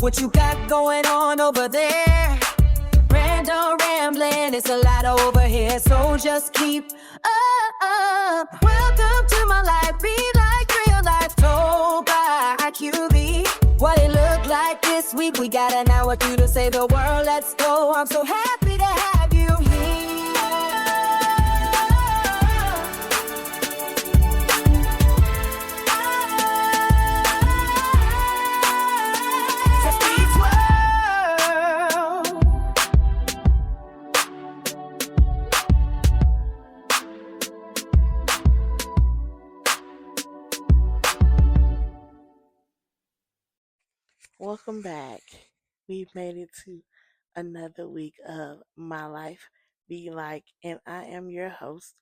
What you got going on over there? Random rambling, it's a lot over here, so just keep up. Welcome to my life, be like real life, told by QV. What it look like this week? We got an hour for you to save the world. Let's go. I'm so happy to have you here. Welcome back. We've made it to another week of My Life Be Like, and I am your host,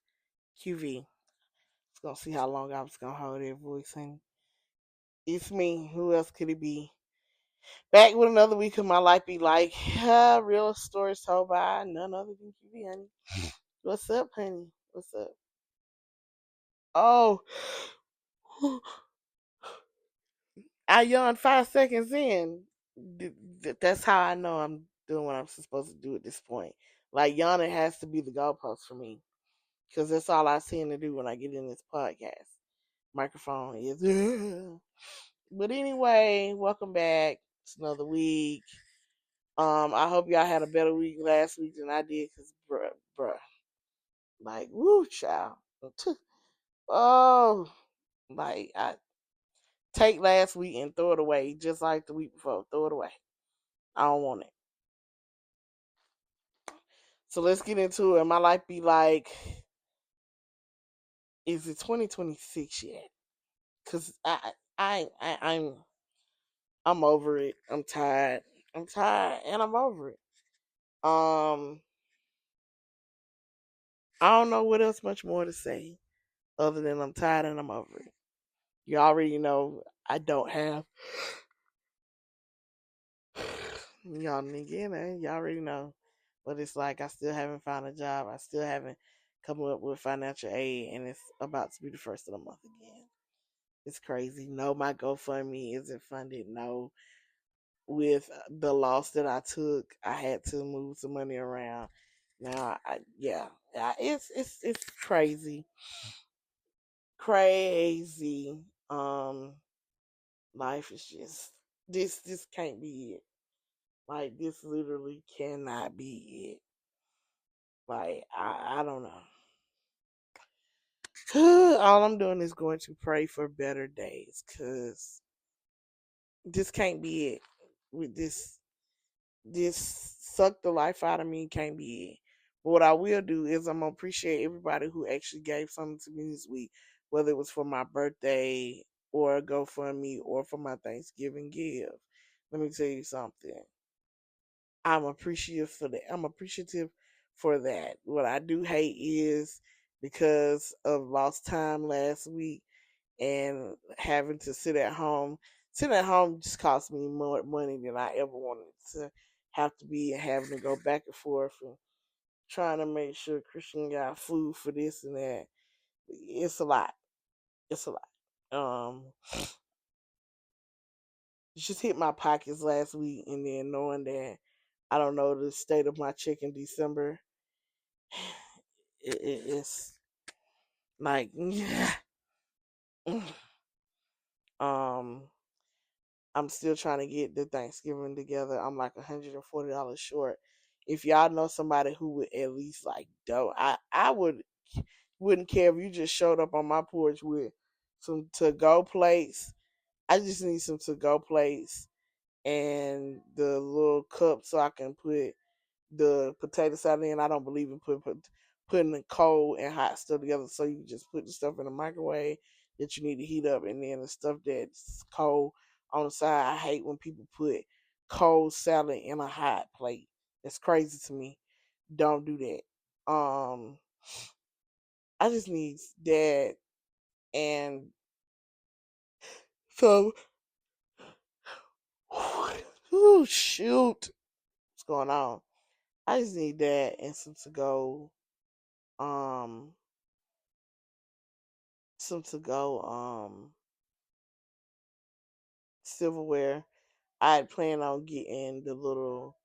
QV. It's gonna see how long I was gonna hold that voice, and it's me. Who else could it be? Back with another week of My Life Be Like. Real stories told by none other than QV, honey. What's up, honey? What's up? Oh, I yawned 5 seconds in. That's how I know I'm doing what I'm supposed to do at this point. Like yawning has to be the goalpost for me because that's all I seem to do when I get in this podcast. Microphone is. But anyway, welcome back. It's another week. I hope y'all had a better week last week than I did, cause bruh, like woo, child. Oh, like I take last week and throw it away, just like the week before. Throw it away. I don't want it. So let's get into it. My life be like, is it 2026 yet? Cause I'm over it. I'm tired. I'm tired, and I'm over it. Um, I don't know what else much more to say other than I'm tired and I'm over it. You already know I don't have. Y'all again, y'all already know. But it's like I still haven't found a job. I still haven't come up with financial aid, and it's about to be the first of the month again. It's crazy. No, my GoFundMe isn't funded. No, with the loss that I took, I had to move some money around. Now, yeah, it's crazy, crazy. Life is just this can't be it. Like this literally cannot be it. Like I don't know. All I'm doing is going to pray for better days, cause this can't be it. With this suck the life out of me can't be it. But what I will do is I'm gonna appreciate everybody who actually gave something to me this week, whether it was for my birthday or a GoFundMe or for my Thanksgiving gift. Let me tell you something. I'm appreciative for that. I'm appreciative for that. What I do hate is because of lost time last week and having to sit at home. Sitting at home just cost me more money than I ever wanted to have to be, and having to go back and forth and trying to make sure Christian got food for this and that. It's a lot. It's a lot. It just hit my pockets last week, and then knowing that I don't know the state of my check in December, it's like, um, I'm still trying to get the Thanksgiving together. I'm like $140 short. If y'all know somebody who would at least like dough, I wouldn't care if you just showed up on my porch with some to go plates. I just need some to go plates and the little cup so I can put the potato salad in. I don't believe in putting the cold and hot stuff together. So you just put the stuff in the microwave that you need to heat up, and then the stuff that's cold on the side. I hate when people put cold salad in a hot plate. It's crazy to me. Don't do that. I just need that, and so oh shoot, what's going on? I just need that and um some to go silverware. I had planned on getting the little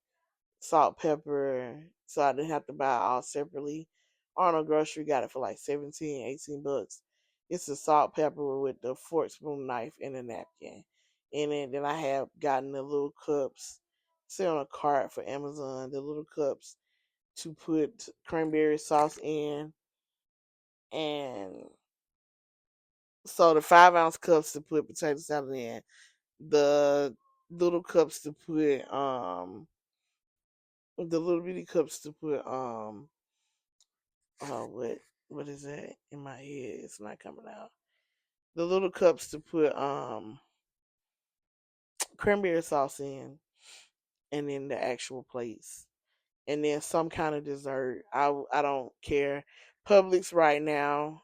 salt, pepper, so I didn't have to buy it all separately. Arnold Grocery got it for like 17, 18 bucks. It's the salt, pepper with the fork, spoon, knife, and a napkin. And then I have gotten the little cups, sit on a cart for Amazon, the little cups to put cranberry sauce in. And so the 5 ounce cups to put potato salad in, the little cups to put the little bitty cups to put what is that in my head? It's not coming out. The little cups to put cranberry sauce in, and then the actual plates, and then some kind of dessert. I don't care. Publix right now.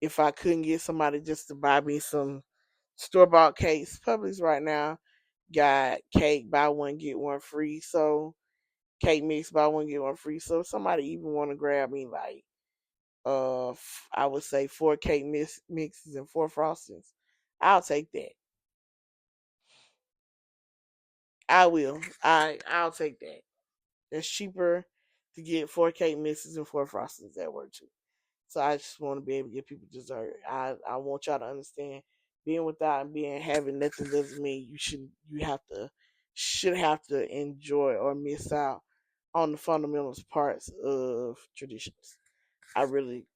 If I couldn't get somebody just to buy me some store bought cakes, Publix right now got cake buy one get one free. So cake mix buy one get one free. So if somebody even want to grab me like I would say 4 cake mixes and 4 frostings, I'll take that. I will. I'll take that. It's cheaper to get 4 cake mixes and 4 frostings at work too. So I just want to be able to give people dessert. I want y'all to understand, being without and being having nothing doesn't mean you have to should have to enjoy or miss out on the fundamentals parts of traditions. I really,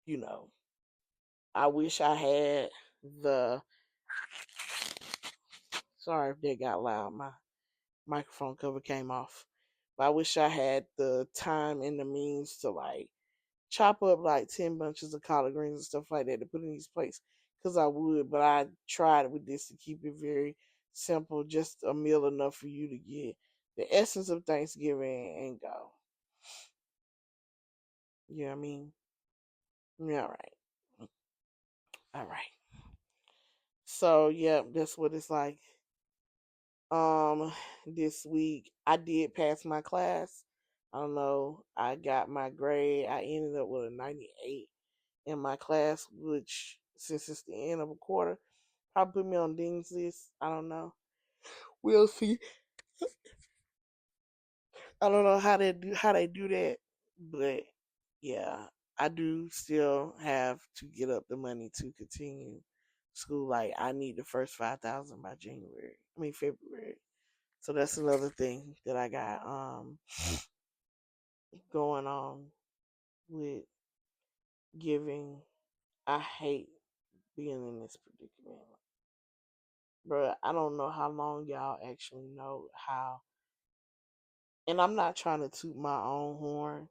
you know, I wish I had the. Sorry if that got loud. My microphone cover came off. But I wish I had the time and the means to like chop up like 10 bunches of collard greens and stuff like that to put in these plates. Because I would, but I tried with this to keep it very simple, just a meal enough for you to get the essence of Thanksgiving and go. You know what I mean? Yeah, all right. All right. So, yeah, that's what it's like. Um, this week I did pass my class. I don't know. I got my grade. I ended up with a 98 in my class, which since it's the end of a quarter, probably put me on Dean's list. I don't know. We'll see. I don't know how they do that, but yeah, I do still have to get up the money to continue school. Like I need the first 5,000 by January. I mean February. So that's another thing that I got going on with giving. I hate being in this predicament. Bro, I don't know how long y'all actually know how. And I'm not trying to toot my own horn.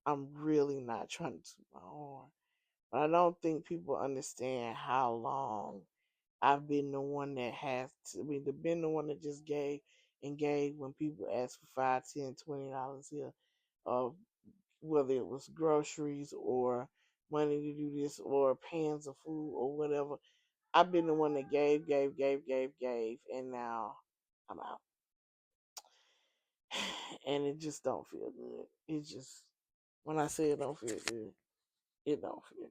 I'm really not trying to toot my own horn. But I don't think people understand how long I've been the one that has to, I mean, been the one that just gave and gave when people ask for 5, 10, $20 here. Uh, whether it was groceries or money to do this or pans of food or whatever. I've been the one that gave, and now I'm out. And it just don't feel good. It just, when I say it don't feel good, it don't feel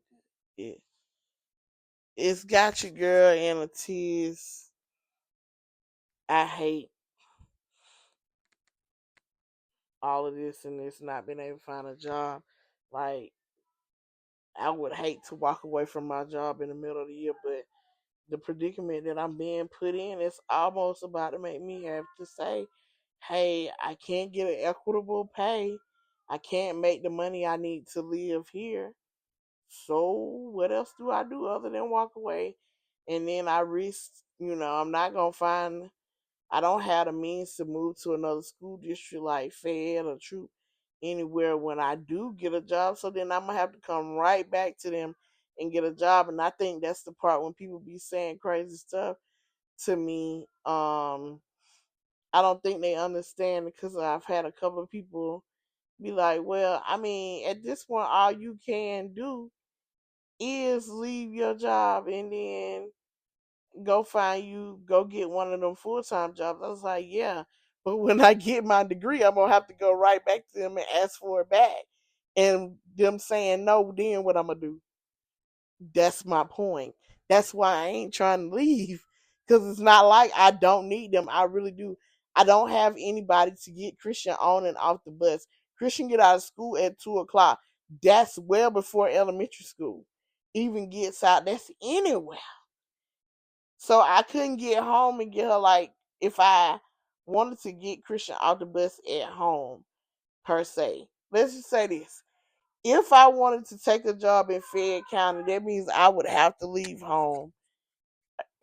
good. It's got your girl in a tears. I hate all of this and this not being able to find a job. Like I would hate to walk away from my job in the middle of the year, but the predicament that I'm being put in is almost about to make me have to say, hey, I can't get an equitable pay. I can't make the money I need to live here. So what else do I do other than walk away? And then I risk, I'm not gonna find. I don't have the means to move to another school district like Fed or Troop anywhere when I do get a job. So then I'm gonna have to come right back to them and get a job. And I think that's the part when people be saying crazy stuff to me. I don't think they understand because I've had a couple of people be like, well, I mean, at this point, all you can do is leave your job and then go get one of them full time jobs. I was like, yeah. But when I get my degree, I'm gonna have to go right back to them and ask for it back. And them saying no, then what I'm gonna do? That's my point. That's why I ain't trying to leave. Because it's not like I don't need them. I really do. I don't have anybody to get Christian on and off the bus. Christian get out of school at 2 o'clock. That's well before elementary school even gets out. That's anywhere. So I couldn't get home and get her, like, if I wanted to get Christian off the bus at home per se. Let's just say this. If I wanted to take a job in Fayette County, that means I would have to leave home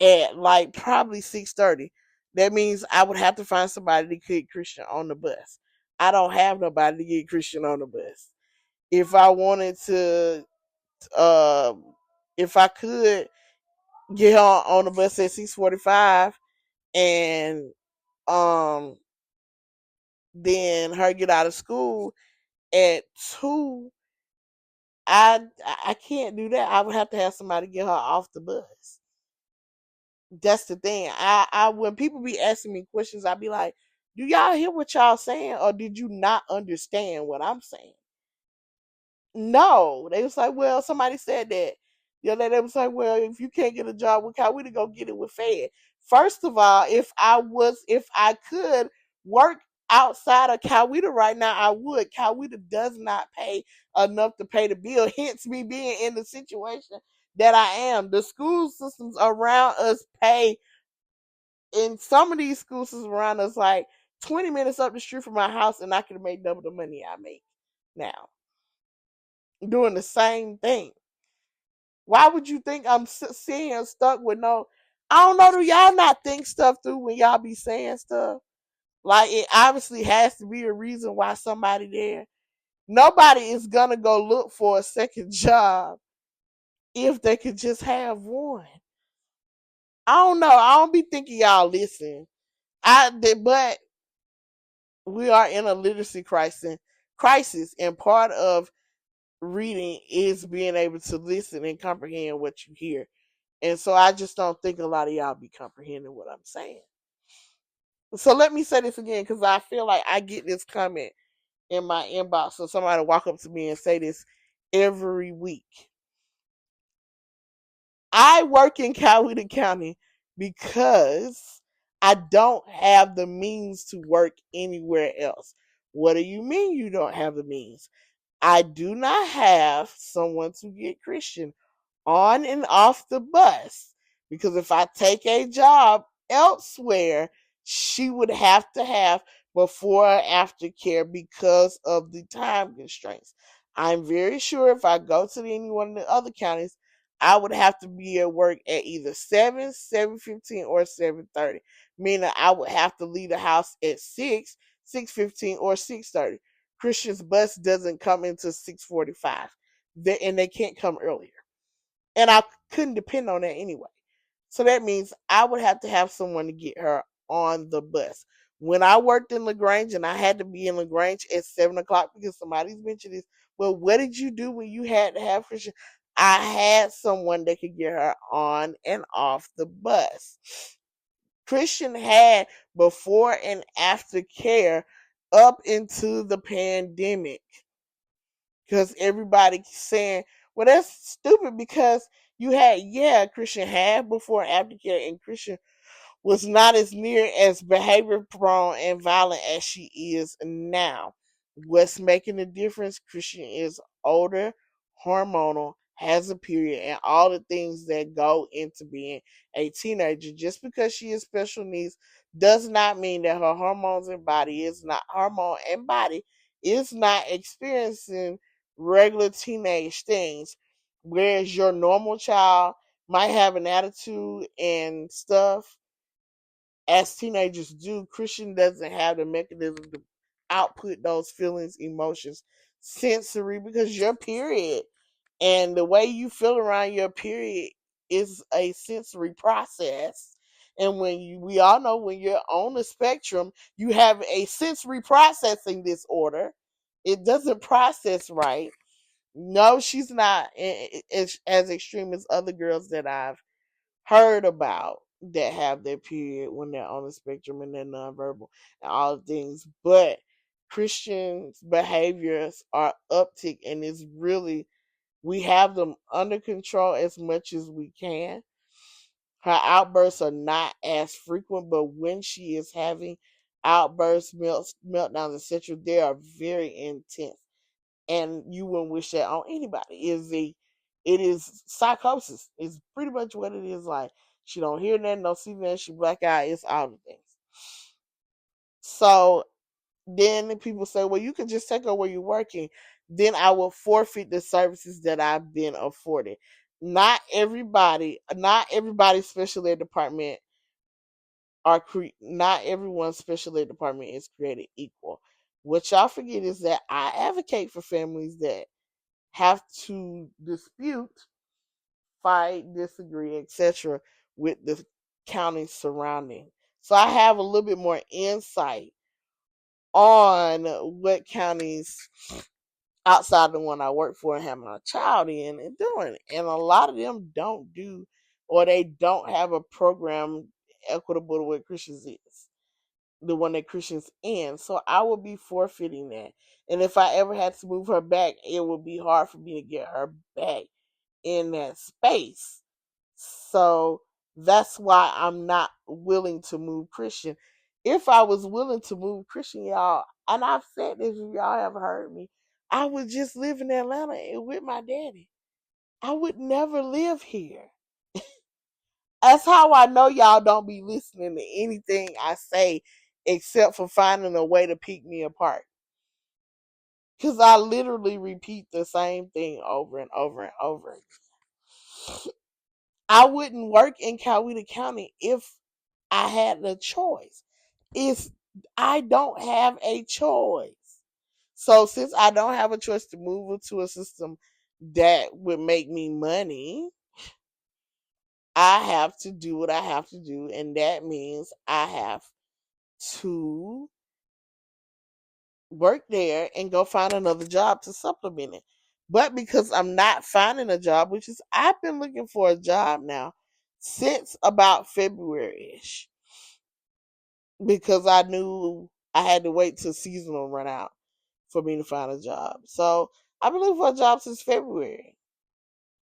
at like probably 6:30. That means I would have to find somebody to get Christian on the bus. I don't have nobody to get Christian on the bus. If I wanted to, uh, if I could get her on the bus at 6:45, and um, then her get out of school at 2, I can't do that. I would have to have somebody get her off the bus. That's the thing. I when people be asking me questions, I be like, "Do y'all hear what y'all saying, or did you not understand what I'm saying?" No, they was like, "Well, somebody said that." The other day, they was like, "Well, if you can't get a job with Cal, we to go get it with Fed." First of all, if I could work outside of Coweta right now, I would. Coweta does not pay enough to pay the bill. Hence, me being in the situation that I am. The school systems around us pay. In some of these school systems around us, like 20 minutes up the street from my house, and I could make double the money I make now doing the same thing. Why would you think I'm sitting here stuck with no? I don't know. Do y'all not think stuff through when y'all be saying stuff? Like, it obviously has to be a reason why somebody there. Nobody is gonna go look for a second job if they could just have one. I don't know. I don't be thinking y'all listen. But we are in a literacy crisis, and part of reading is being able to listen and comprehend what you hear. And so I just don't think a lot of y'all be comprehending what I'm saying. So let me say this again, because I feel like I get this comment in my inbox. So somebody walk up to me and say this every week. I work in Coweta County because I don't have the means to work anywhere else. What do you mean you don't have the means? I do not have someone to get Christian on and off the bus, because if I take a job elsewhere, she would have to have before or after care because of the time constraints. I'm very sure if I go to any one of the other counties, I would have to be at work at either 7, 7:15, or 7:30. Meaning I would have to leave the house at 6, 6:15, or 6:30. Christian's bus doesn't come until 6:45. And they can't come earlier. And I couldn't depend on that anyway. So that means I would have to have someone to get her on the bus. When I worked in LaGrange, and I had to be in LaGrange at 7 o'clock, because somebody's mentioned this. Well, what did you do when you had to have Christian? I had someone that could get her on and off the bus. Christian had before and after care up into the pandemic, because everybody's saying, well, that's stupid, because you had, yeah, Christian had before and aftercare, and Christian was not as near as behavior prone and violent as she is now. What's making the difference? Christian is older, hormonal, has a period, and all the things that go into being a teenager. Just because she has special needs does not mean that her hormone and body is not experiencing regular teenage things. Whereas your normal child might have an attitude and stuff as teenagers do, Christian doesn't have the mechanism to output those feelings, emotions, sensory, because your period and the way you feel around your period is a sensory process. And we all know, when you're on the spectrum, you have a sensory processing disorder. It doesn't process right. No, she's not as extreme as other girls that I've heard about that have their period when they're on the spectrum and they're nonverbal and all the things. But Christians' behaviors are uptick, and it's really, we have them under control as much as we can. Her outbursts are not as frequent, but when she is having outbursts, meltdowns, etc., they are very intense, and you wouldn't wish that on anybody. It is psychosis. It's pretty much what it is like. She don't hear nothing, don't see nothing. She black out. It's all the things. So then people say, well, you could just take her where you're working. Then I will forfeit the services that I've been afforded. Not everybody's special ed department not everyone's special ed department is created equal. What y'all forget is that I advocate for families that have to dispute, fight, disagree, etc., with the county surrounding. So I have a little bit more insight on what counties outside the one I work for and have my child in and doing. And a lot of them don't do, or they don't have a program equitable to what Christians is, the one that Christians in. So I would be forfeiting that. And if I ever had to move her back, it would be hard for me to get her back in that space. So that's why I'm not willing to move Christian. If I was willing to move Christian, y'all, and I've said this, if y'all have heard me, I would just live in Atlanta with my daddy. I would never live here. That's how I know y'all don't be listening to anything I say except for finding a way to pick me apart. Because I literally repeat the same thing over and over and over again. I wouldn't work in Coweta County if I had the choice. If I don't have a choice. So since I don't have a choice to move into a system that would make me money, I have to do what I have to do, and that means I have to work there and go find another job to supplement it. But because I'm not finding a job, which is I've been looking for a job now since about February ish, because I knew I had to wait till seasonal run out for me to find a job. So I've been looking for a job since February,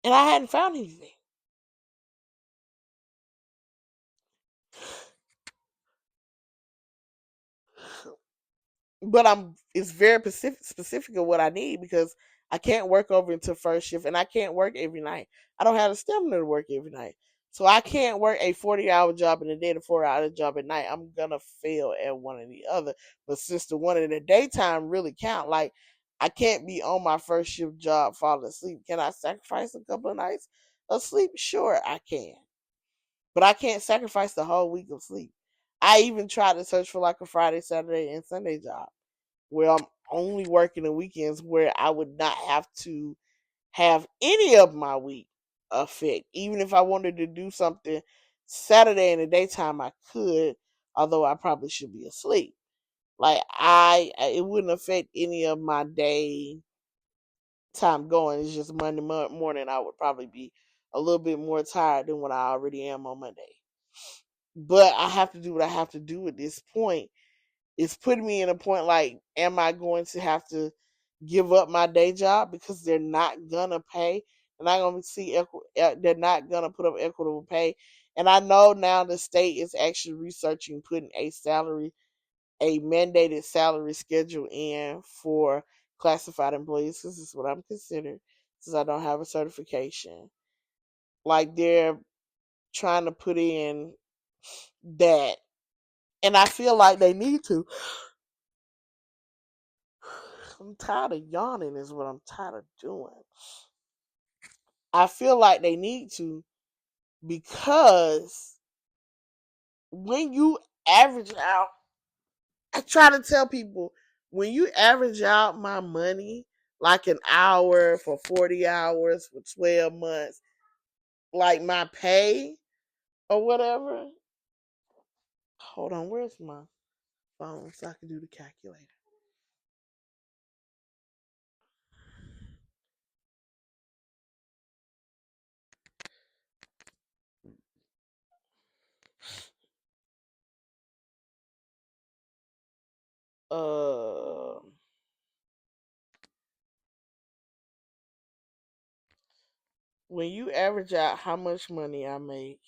and I hadn't found anything. But it's very specific of what I need, because I can't work over into first shift, and I can't work every night. I don't have the stamina to work every night. So I can't work a 40-hour job in the day, to 4 hour job at night. I'm gonna fail at one or the other. But since the one in the daytime really count, like I can't be on my first shift job falling asleep. Can I sacrifice a couple of nights of sleep? Sure, I can. But I can't sacrifice the whole week of sleep. I even tried to search for like a Friday, Saturday, and Sunday job where I'm only working the weekends, where I would not have to have any of my week affect. Even if I wanted to do something Saturday in the daytime, I could, although I probably should be asleep. Like it wouldn't affect any of my day time going. It's just Monday morning. I would probably be a little bit more tired than what I already am on Monday. But I have to do what I have to do at this point. It's putting me in a point like, am I going to have to give up my day job because they're not gonna pay? They're not gonna they're not gonna put up equitable pay. And I know now the state is actually researching putting a mandated salary schedule in for classified employees, because this is what I'm considered, since I don't have a certification. Like they're trying to put in that, and I feel like they need to. I'm tired of yawning, is what I'm tired of doing. I feel like they need to, because when you average out, I try to tell people, when you average out my money, like an hour for 40 hours for 12 months, like my pay or whatever. Hold on, where's my phone so I can do the calculator? Uh, when you average out how much money I make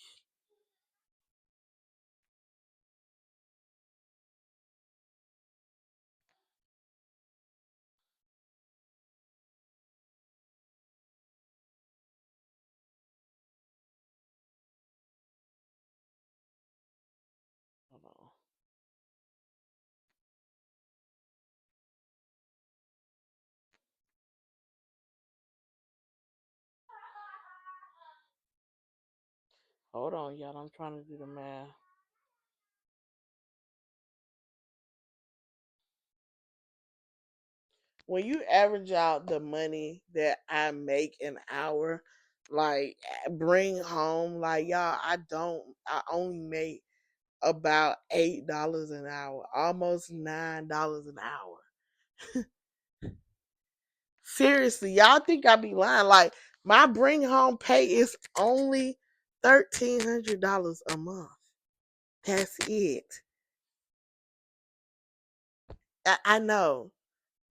Hold on, y'all. I'm trying to do the math. When you average out the money that I make an hour, like bring home, like y'all, I only make about $8 an hour, almost $9 an hour. Seriously, y'all think I be lying? Like my bring home pay is only $1,300 a month. That's it. I know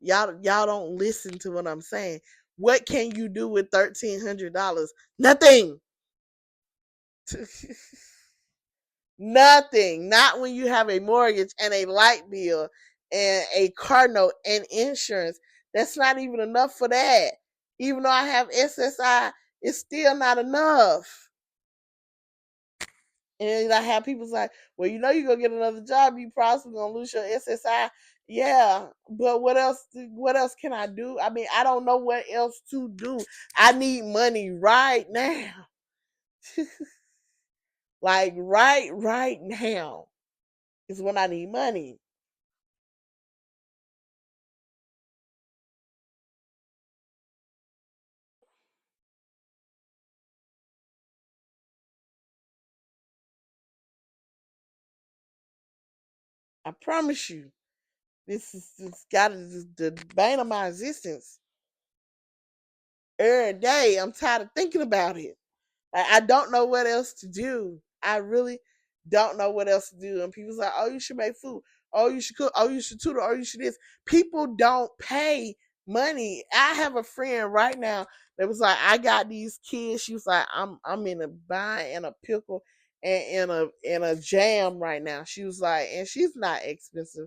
y'all don't listen to what I'm saying. What can you do with $1,300? Nothing. Nothing. Not when you have a mortgage and a light bill and a car note and insurance. That's not even enough for that. Even though I have SSI, it's still not enough. And I have people say, well, you know you're gonna get another job, you probably gonna lose your SSI. Yeah, but what else can I do? I mean, I don't know what else to do. I need money right now. Like right now is when I need money. I promise you. This got the bane of my existence. Every day I'm tired of thinking about it. I don't know what else to do. I really don't know what else to do. And people's like, oh, you should make food. Oh, you should cook. Oh, you should tutor. Oh, you should this. People don't pay money. I have a friend right now that was like, I got these kids. She was like, I'm in a bind and a pickle and in a jam right now. She was like, and she's not expensive.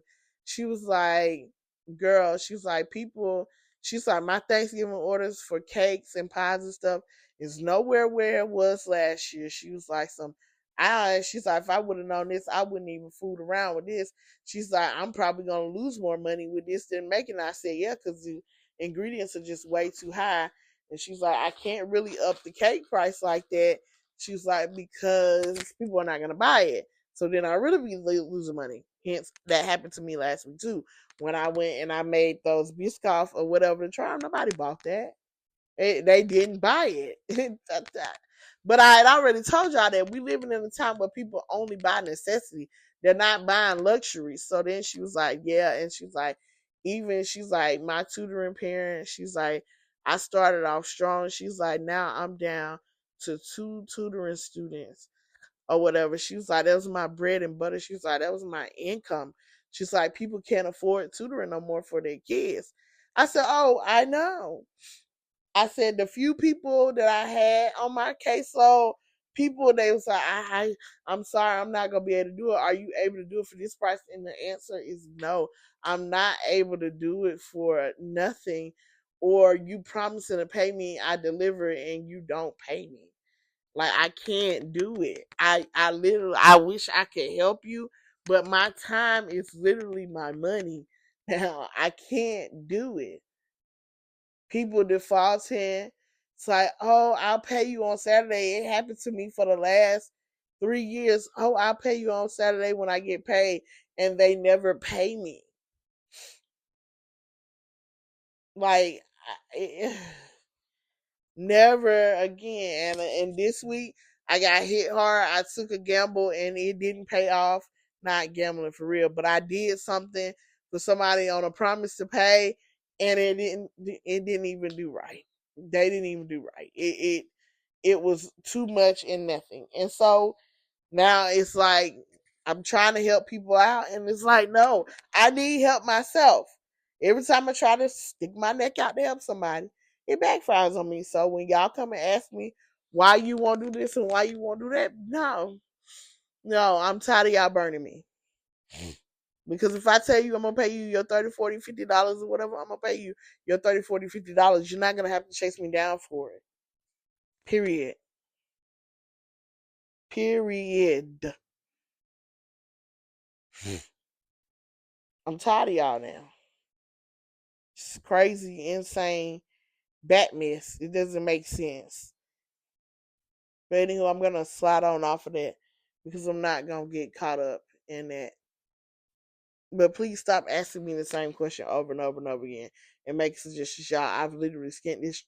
She was like, girl, she's like, people, she's like, my Thanksgiving orders for cakes and pies and stuff is nowhere where it was last year. She was like, she's like, if I would have known this, I wouldn't even fool around with this. She's like, I'm probably gonna lose more money with this than making. I said, yeah, because the ingredients are just way too high. And she's like, I can't really up the cake price like that. She's like, because people are not gonna buy it. So then I really be losing money. Hence, that happened to me last week too. When I went and I made those Biscoff or whatever to try, nobody bought that. They didn't buy it. But I had already told y'all that we living in a time where people only buy necessity. They're not buying luxury. So then she was like, yeah. And she's like, even she's like, my tutoring parent, she's like, I started off strong. She's like, now I'm down to 2 tutoring students or whatever. She was like, that was my bread and butter. She was like, that was my income. She's like, people can't afford tutoring no more for their kids. I said, oh, I know. I said the few people that I had on my caseload, people they was like, I'm sorry, I'm not gonna be able to do it. Are you able to do it for this price? And the answer is no. I'm not able to do it for nothing. Or you promising to pay me, I deliver it and you don't pay me. Like I can't do it. I literally I wish I could help you, but my time is literally my money. Now I can't do it. People defaulting. It's like, oh, I'll pay you on Saturday. It happened to me for the last 3 years. Oh, I'll pay you on Saturday when I get paid, and they never pay me. Like, never again. And this week, I got hit hard. I took a gamble, and it didn't pay off. Not gambling for real, but I did something for somebody on a promise to pay, and it didn't. It didn't even do right. They didn't even do right. It was too much and nothing. And so now it's like I'm trying to help people out, and it's like, no, I need help myself. Every time I try to stick my neck out to help somebody, it backfires on me. So when y'all come and ask me why you want to do this and why you want to do that, no, I'm tired of y'all burning me. Because if I tell you I'm gonna pay you your 30, 40, $50 or whatever, I'm gonna pay you your 30, 40, $50. You're not gonna have to chase me down for it. Period. Period. I'm tired of y'all now. It's crazy, insane, bat mess. It doesn't make sense. But anywho, I'm gonna slide on off of that because I'm not gonna get caught up in that. But please stop asking me the same question over and over and over again and make suggestions, y'all. I've literally skinned this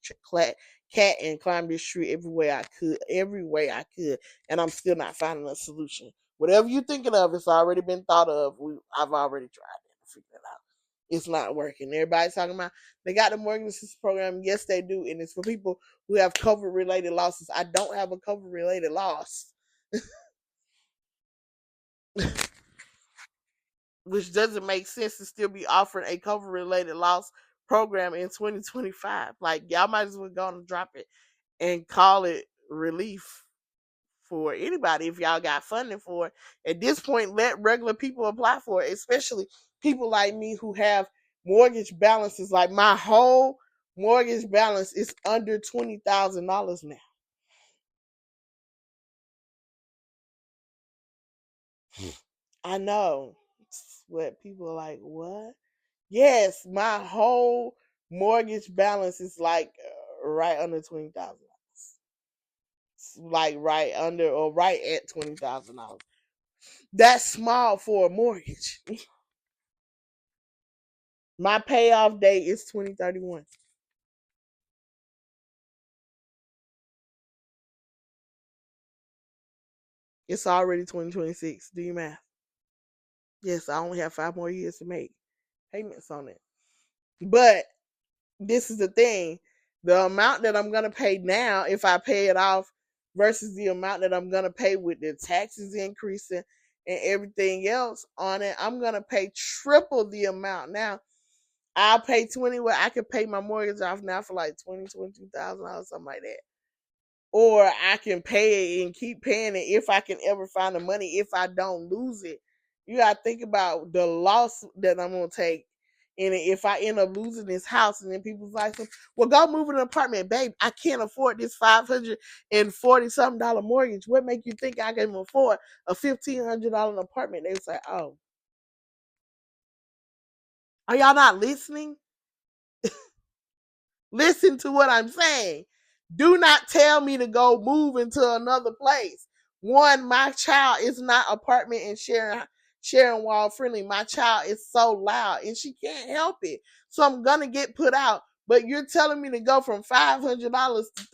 cat and climbed this tree every way I could, and I'm still not finding a solution. Whatever you're thinking of, it's already been thought of. I've already tried it and figured it out. It's not working. Everybody's talking about they got the mortgage assistance program. Yes, they do, and it's for people who have COVID related losses. I don't have a COVID related loss. Which doesn't make sense to still be offering a COVID related loss program in 2025. Like, y'all might as well go and drop it and call it relief for anybody if y'all got funding for it. At this point, let regular people apply for it, especially people like me who have mortgage balances. Like, my whole mortgage balance is under $20,000 now. I know. What people are like, what? Yes, my whole mortgage balance is like right under $20,000. Like right under or right at $20,000. That's small for a mortgage. My payoff date is 2031. It's already 2026. Do your math. Yes, I only have 5 more years to make payments on it. But this is the thing. The amount that I'm gonna pay now, if I pay it off, versus the amount that I'm gonna pay with the taxes increasing and everything else on it, I'm gonna pay triple the amount now. I'll pay 20 where I could pay my mortgage off now for like $22,000, something like that. Or I can pay it and keep paying it if I can ever find the money, if I don't lose it. You gotta think about the loss that I'm gonna take. And if I end up losing this house, and then people's like, well, go move in an apartment, babe. I can't afford this $540-something mortgage. What make you think I can afford a $1,500 apartment? They say, oh, are y'all not listening? Listen to what I'm saying. Do not tell me to go move into another place. One, my child is not apartment and sharing wall friendly. My child is so loud and she can't help it. So I'm gonna get put out. But you're telling me to go from $500 to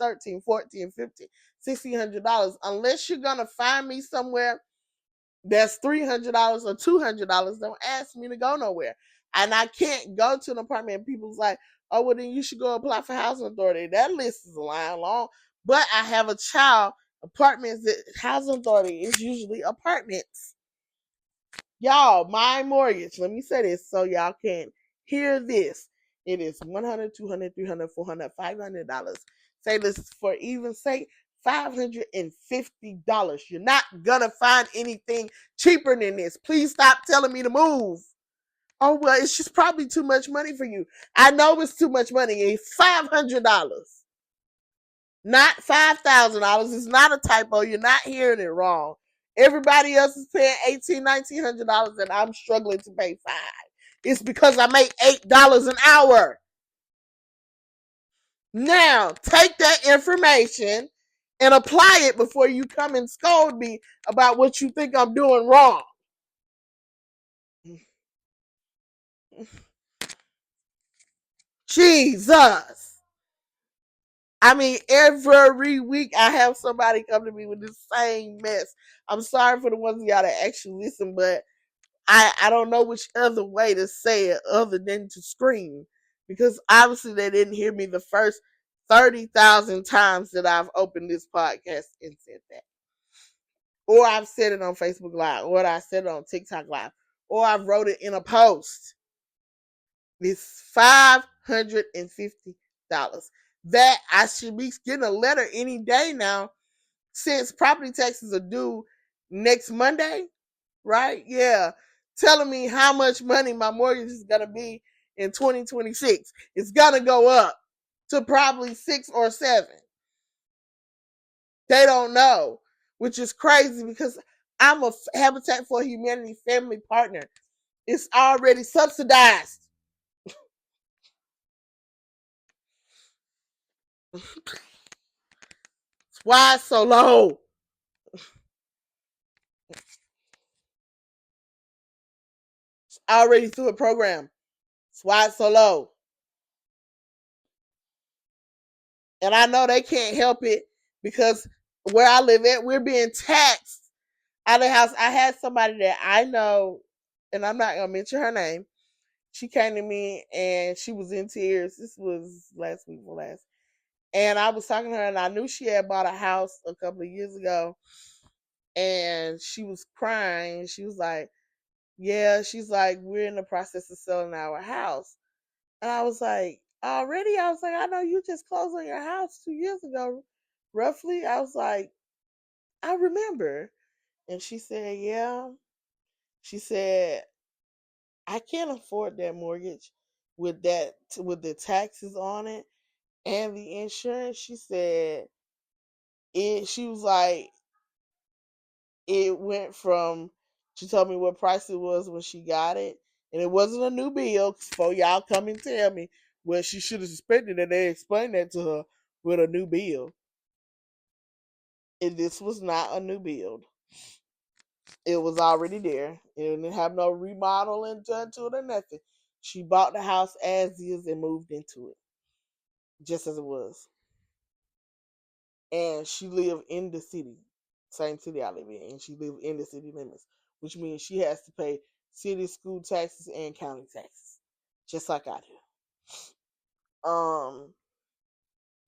$1,300, $1,400, $1,500, $1,600 unless you're gonna find me somewhere that's $300 or $200. Don't ask me to go nowhere. And I can't go to an apartment and people's like, oh, well, then you should go apply for housing authority. That list is a line long. But I have a child. Apartments, that housing authority is usually apartments. Y'all, my mortgage, let me say this so y'all can hear this. It is $100, $200, $300, $400, $500. Say this for even sake, $550. You're not gonna find anything cheaper than this. Please stop telling me to move. Oh, well, it's just probably too much money for you. I know it's too much money. It's $500, not $5,000. It's not a typo. You're not hearing it wrong. Everybody else is paying $1,800, $1,900, and I'm struggling to pay $5. It's because I make $8 an hour. Now, take that information and apply it before you come and scold me about what you think I'm doing wrong. Jesus. I mean, every week I have somebody come to me with the same mess. I'm sorry for the ones of y'all that actually listen, but I don't know which other way to say it other than to scream. Because obviously they didn't hear me the first 30,000 times that I've opened this podcast and said that. Or I've said it on Facebook Live, or I said it on TikTok Live, or I wrote it in a post. It's $550 that I should be getting a letter any day now, since property taxes are due next Monday, right? Yeah. Telling me how much money my mortgage is going to be in 2026. It's going to go up to probably 6 or 7. They don't know, which is crazy because I'm a Habitat for Humanity family partner. It's already subsidized. Why it's so low? Already through a program. That's why it's so low. And I know they can't help it because where I live at, we're being taxed out of the house. I had somebody that I know, and I'm not gonna mention her name. She came to me and she was in tears. This was last week before last. And I was talking to her and I knew she had bought a house a couple of years ago. And she was crying. She was like, yeah, she's like, we're in the process of selling our house. And I was like, already? I was like, I know you just closed on your house 2 years ago, roughly. I was like, I remember. And she said, yeah. She said, I can't afford that mortgage with the taxes on it and the insurance. She said she was like, it went from, she told me what price it was when she got it. And it wasn't a new bill. So y'all come and tell me, well, she should have suspected that they explained that to her with a new bill. And this was not a new build. It was already there. It didn't have no remodeling done to it or nothing. She bought the house as is and moved into it, just as it was. And she lived in the city, same city I live in, and she lived in the city limits, which means she has to pay city school taxes and county taxes, just like I do.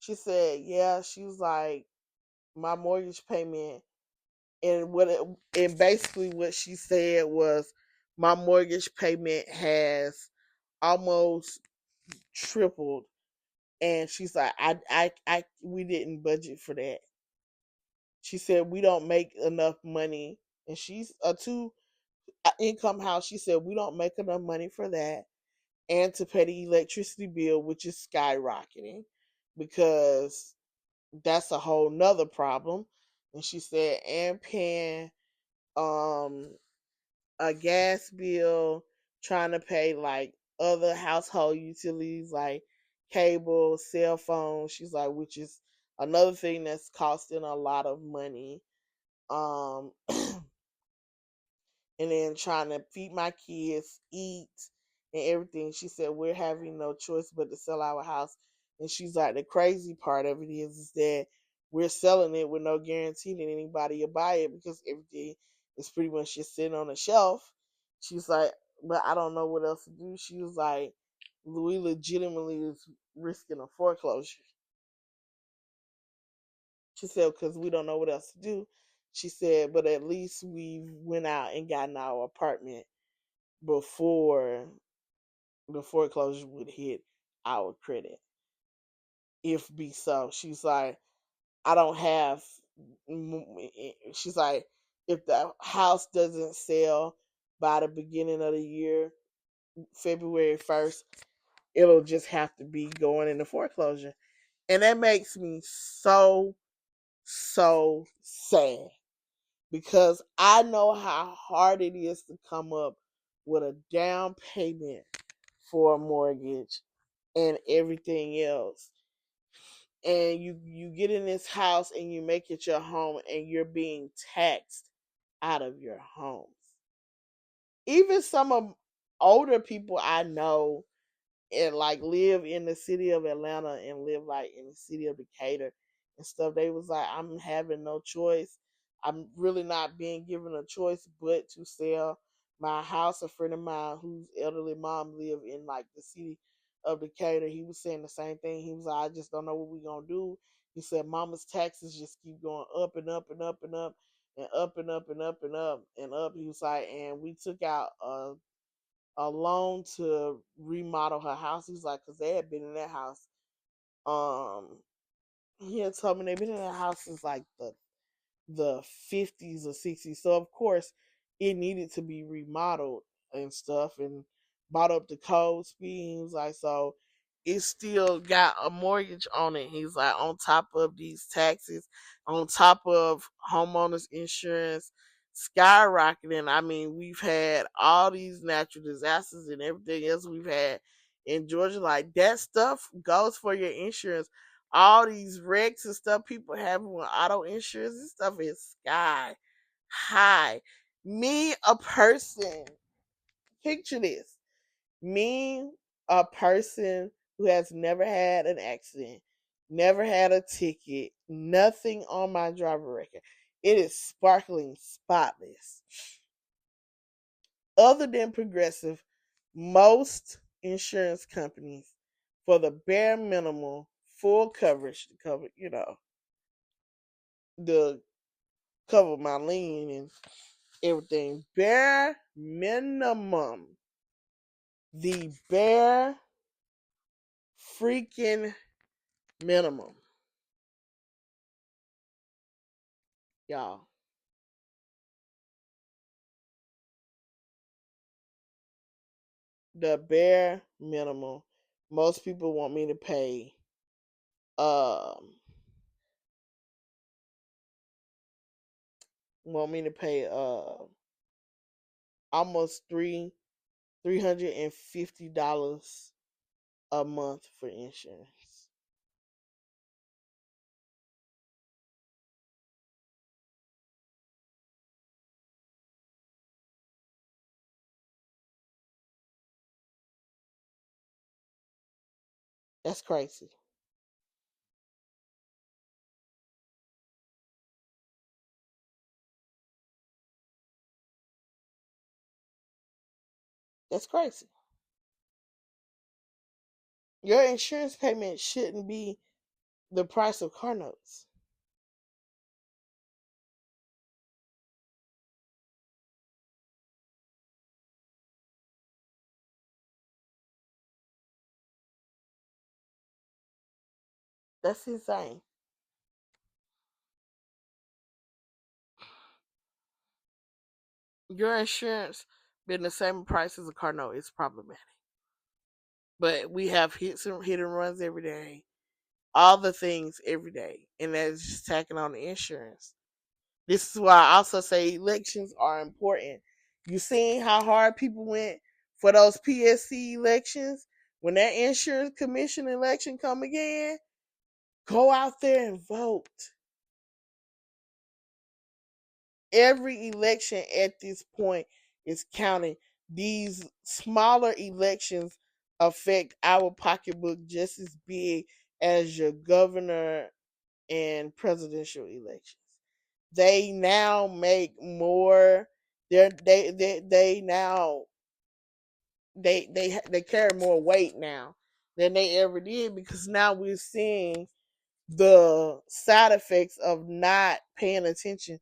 She said, yeah, she was like, my mortgage payment, and basically what she said was, my mortgage payment has almost tripled, and she's like, we didn't budget for that. She said we don't make enough money, and she's a two income house. She said we don't make enough money for that, and to pay the electricity bill, which is skyrocketing, because that's a whole nother problem. And she said, and paying um a gas bill, trying to pay like other household utilities like cable, cell phone. She's like, which is another thing that's costing a lot of money. Um and then trying to feed my kids, eat, and everything. She said, we're having no choice but to sell our house. And she's like, the crazy part of it is that we're selling it with no guarantee that anybody will buy it because everything is pretty much just sitting on the shelf. She's like, but I don't know what else to do. She was like, we legitimately is risking a foreclosure. She said, because we don't know what else to do. She said, but at least we went out and got in our apartment before the foreclosure would hit our credit. If be so, she's like, I don't have. She's like, if the house doesn't sell by the beginning of the year, February 1st, it'll just have to be going into foreclosure. And that makes me so, so sad because I know how hard it is to come up with a down payment for a mortgage and everything else. And you get in this house and you make it your home and you're being taxed out of your homes. Even some of older people I know and like live in the city of Atlanta and live like in the city of Decatur and stuff, they was like, I'm having no choice. I'm really not being given a choice but to sell my house. A friend of mine whose elderly mom lived in like the city of Decatur, he was saying the same thing. He was like, I just don't know what we're gonna do. He said mama's taxes just keep going up and up and up and up and up and up and up and up and up. He was like, and we took out a loan to remodel her house. He's like, because they had been in that house. Um, he had told me they've been in that house since like the 50s or 60s. So of course, it needed to be remodeled and stuff, and brought up the code speed. He was like, so it still got a mortgage on it. He's like, on top of these taxes, on top of homeowners insurance skyrocketing. I mean, we've had all these natural disasters and everything else we've had in Georgia. Like that stuff goes for your insurance. All these wrecks and stuff people have with auto insurance, this stuff is sky high. Me, a person, picture this. Me, a person who has never had an accident, never had a ticket, nothing on my driver record. It is sparkling spotless. Other than Progressive, most insurance companies, for the bare minimum, full coverage to cover, the cover my lien and everything. Bare minimum. The bare freaking minimum. Y'all. The bare minimum. Most people want me to pay um almost $350 a month for insurance. That's crazy. That's crazy. Your insurance payment shouldn't be the price of car notes. That's insane. Your insurance being the same price as a car note is problematic. But we have hit and runs every day, all the things every day, and that's just tacking on the insurance. This is why I also say elections are important. You seen how hard people went for those PSC elections? When that insurance commission election come again, go out there and vote. Every election at this point is counting. These smaller elections affect our pocketbook just as big as your governor and presidential elections. They now make more. They now they carry more weight now than they ever did, because now we're seeing the side effects of not paying attention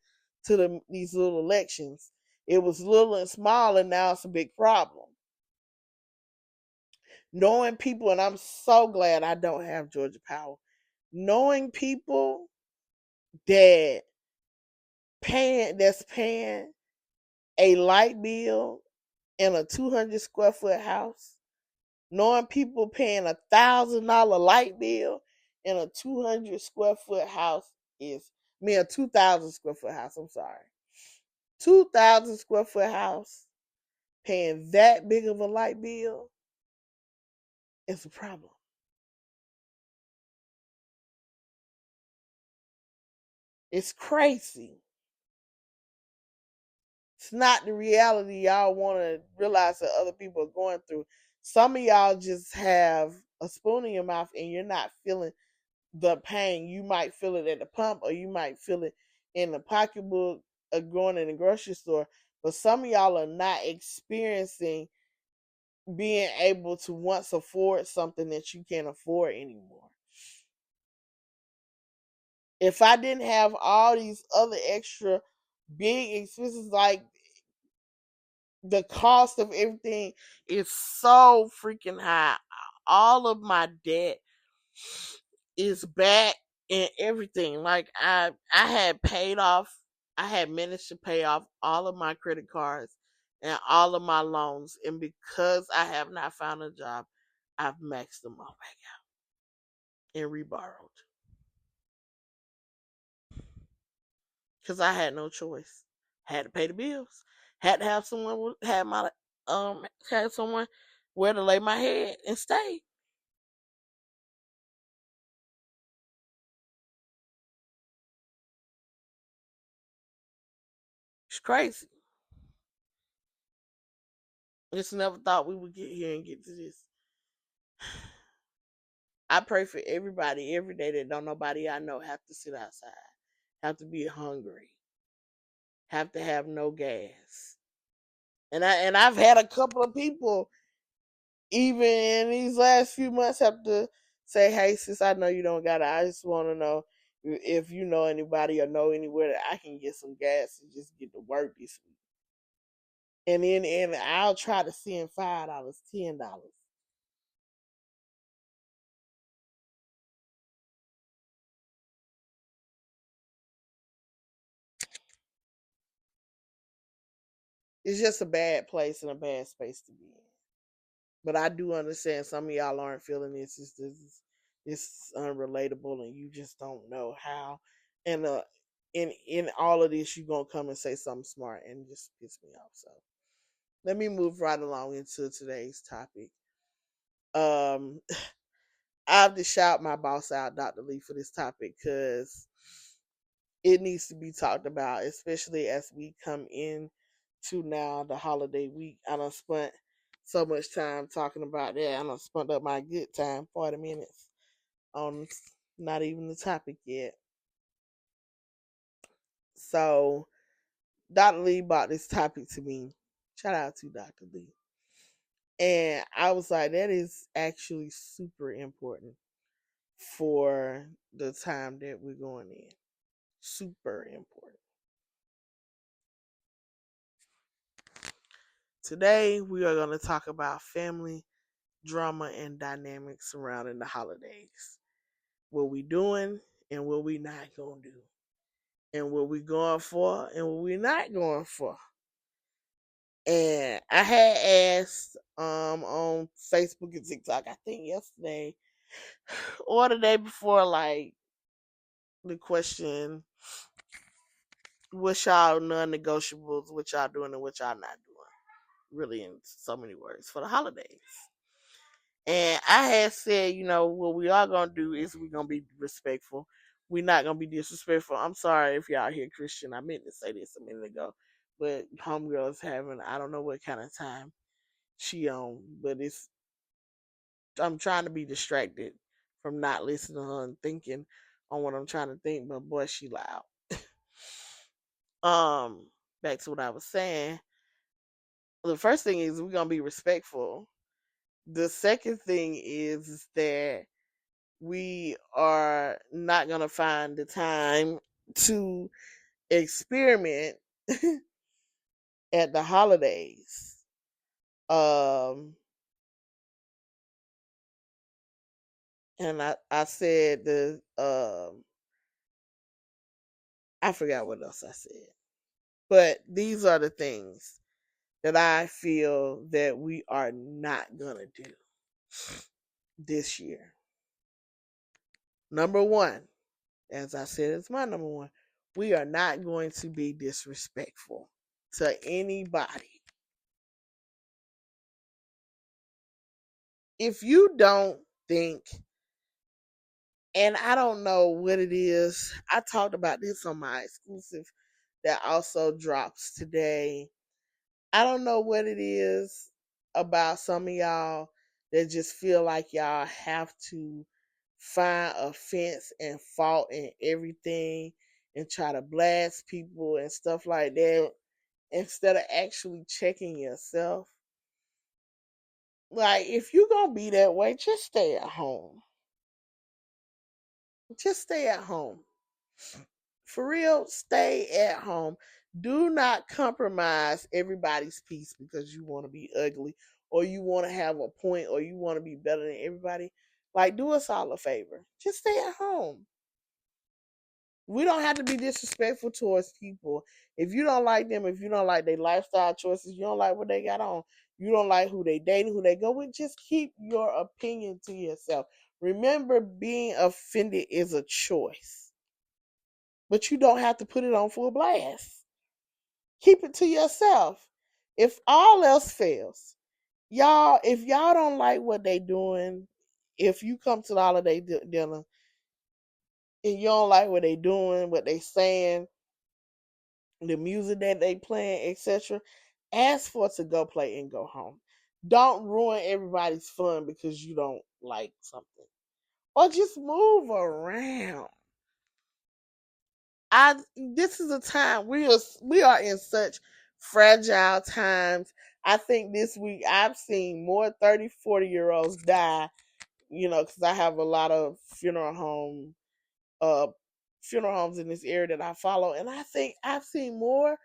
to these little elections. It was little and small, and now it's a big problem. Knowing people, and I'm so glad I don't have Georgia Power. Knowing people that paying a light bill in a 200 square foot house, knowing people paying $1,000 light bill in a 200 square foot house is me a 2,000 square foot house. I'm sorry, 2,000 square foot house paying that big of a light bill is a problem. It's crazy. It's not the reality y'all want to realize that other people are going through. Some of y'all just have a spoon in your mouth and you're not feeling the pain. You might feel it at the pump, or you might feel it in the pocketbook of going in the grocery store. But some of y'all are not experiencing being able to once afford something that you can't afford anymore. If I didn't have all these other extra big expenses, like the cost of everything is so freaking high. All of my debt is back and everything. Like I had paid off, I had managed to pay off all of my credit cards and all of my loans, and because I have not found a job, I've maxed them all back out and reborrowed because I had no choice. Had to pay the bills. Had to have someone had someone where to lay my head and stay. It's crazy. Just never thought we would get here and get to this. I pray for everybody every day that don't nobody I know have to sit outside, have to be hungry, have to have no gas. I've had a couple of people even in these last few months have to say, "Hey, sis, I know you don't got it. I just want to know if you know anybody or know anywhere that I can get some gas and just get to work this week." And I'll try to send $5, $10. It's just a bad place and a bad space to be in. But I do understand some of y'all aren't feeling this. It's unrelatable, and you just don't know how. And in all of this, you gonna come and say something smart and just piss me off. So let me move right along into today's topic. Um, I have to shout my boss out, Dr. Lee, for this topic because it needs to be talked about, especially as we come in to now the holiday week. I done spent so much time talking about that. I done spent up my good time, 40 minutes, on not even the topic yet. So Dr. Lee brought this topic to me. Shout out to Dr. Lee. And I was like, that is actually super important for the time that we're going in. Super important. Today, we are going to talk about family drama and dynamics surrounding the holidays. What we doing and what we not going to do. And what we going for and what we not going for. And I had asked on Facebook and TikTok, I think yesterday or the day before, like the question, what y'all non-negotiables, what y'all doing and what y'all not doing. Really, in so many words, for the holidays. And I had said, what we are gonna do is we're gonna be respectful. We're not gonna be disrespectful. I'm sorry if y'all hear Christian. I meant to say this a minute ago, but homegirl is having, I don't know what kind of time she on, but I'm trying to be distracted from not listening to her and thinking on what I'm trying to think. But boy, she loud. um, Back to what I was saying. The first thing is we're gonna be respectful. The second thing is that we are not going to find the time to experiment at the holidays. And I said I forgot what else I said. But these are the things that I feel that we are not going to do this year. Number one, as I said, it's my number one. We are not going to be disrespectful to anybody. If you don't think, and I don't know what it is, I talked about this on my exclusive that also drops today. I don't know what it is about some of y'all that just feel like y'all have to find offense and fault in everything and try to blast people and stuff like that instead of actually checking yourself. Like, if you're gonna be that way, just stay at home. Just stay at home. For real, stay at home. Do not compromise everybody's peace because you want to be ugly or you want to have a point or you want to be better than everybody. Like, do us all a favor. Just stay at home. We don't have to be disrespectful towards people. If you don't like them, if you don't like their lifestyle choices, you don't like what they got on, you don't like who they dating, who they go with, just keep your opinion to yourself. Remember, being offended is a choice, but you don't have to put it on full blast. Keep it to yourself. If all else fails, y'all, if y'all don't like what they doing, if you come to the holiday dinner and you don't like what they doing, what they saying, the music that they playing, etc. Ask for it to go play and go home. Don't ruin everybody's fun because you don't like something. Or just move around. This is a time we are in such fragile times. I think this week I've seen more 30, 40-year olds die, because I have a lot of uh funeral homes in this area that I follow, and I think I've seen more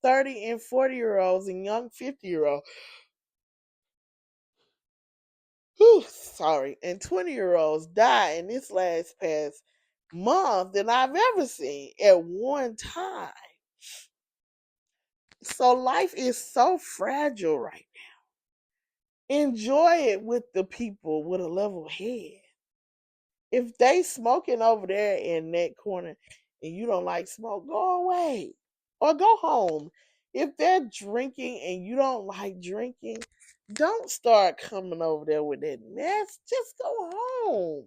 30 and 40-year-olds and young 50-year-olds, sorry, and 20-year-olds die in this last past month than I've ever seen at one time. So life is so fragile right now. Enjoy it with the people with a level head. If they smoking over there in that corner and you don't like smoke, go away or go home. If they're drinking and you don't like drinking, don't start coming over there with that mess. Just go home.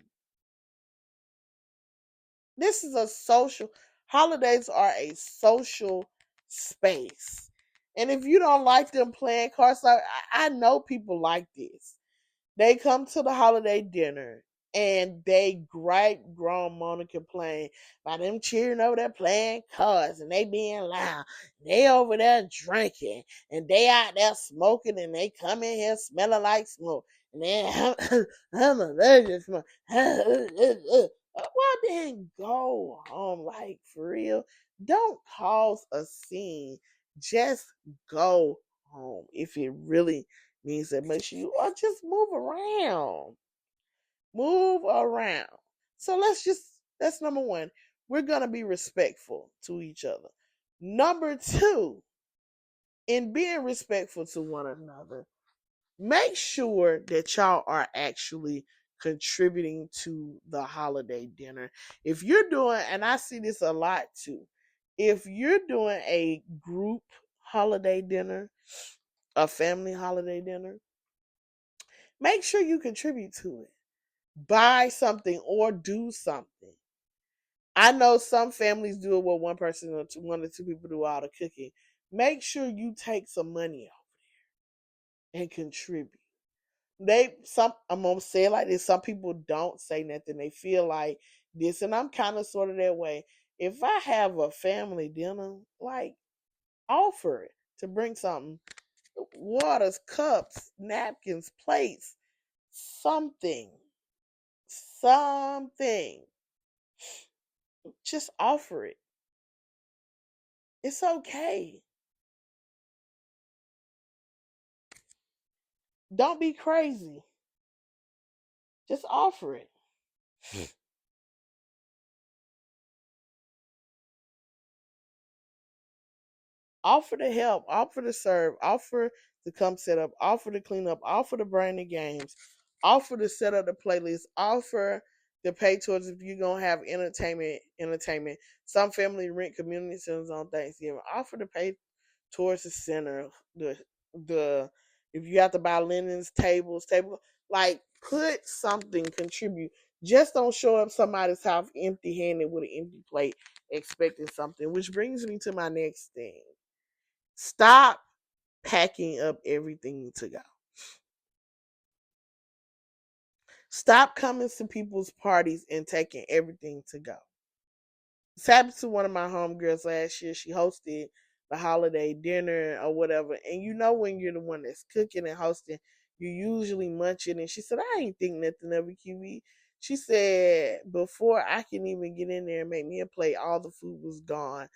This is a social, holidays are a social space. And if you don't like them playing cards, I know people like this. They come to the holiday dinner and they gripe, groan, moan, and complain about them cheering over there playing cards and they being loud. They over there drinking and they out there smoking and they come in here smelling like smoke. And then I'm allergic to smoke. Well, then go home, like for real. Don't cause a scene. Just go home if it really means that much to you, or just move around. Move around. So that's number one. We're gonna be respectful to each other. Number two, in being respectful to one another, make sure that y'all are actually contributing to the holiday dinner. If you're doing, and I see this a lot too, if you're doing a group holiday dinner, a family holiday dinner, make sure you contribute to it. Buy something or do something. I know some families do it where one person or one or two people do all the cooking. Make sure you take some money out and contribute. I'm gonna say it like this. Some people don't say nothing. They feel like this, and I'm kind of sort of that way. If I have a family dinner, like offer it to bring something, waters, cups, napkins, plates, something, something. Just offer it. It's okay. Don't be crazy. Just offer it. Offer to help, offer to serve, offer to come set up, offer to clean up, offer to bring the games, offer to set up the playlist, offer to pay towards if you're gonna have entertainment. Some family rent community centers on Thanksgiving. Offer to pay towards the center, the if you have to buy linens, table, like put something, contribute. Just don't show up somebody's house empty handed with an empty plate expecting something. Which brings me to my next thing. Stop packing up everything to go. Stop coming to people's parties and taking everything to go. This happened to one of my homegirls last year. She hosted the holiday dinner or whatever. And you know when you're the one that's cooking and hosting, you usually munching. And she said, I ain't think nothing of it, QE. She said, before I can even get in there and make me a plate, all the food was gone.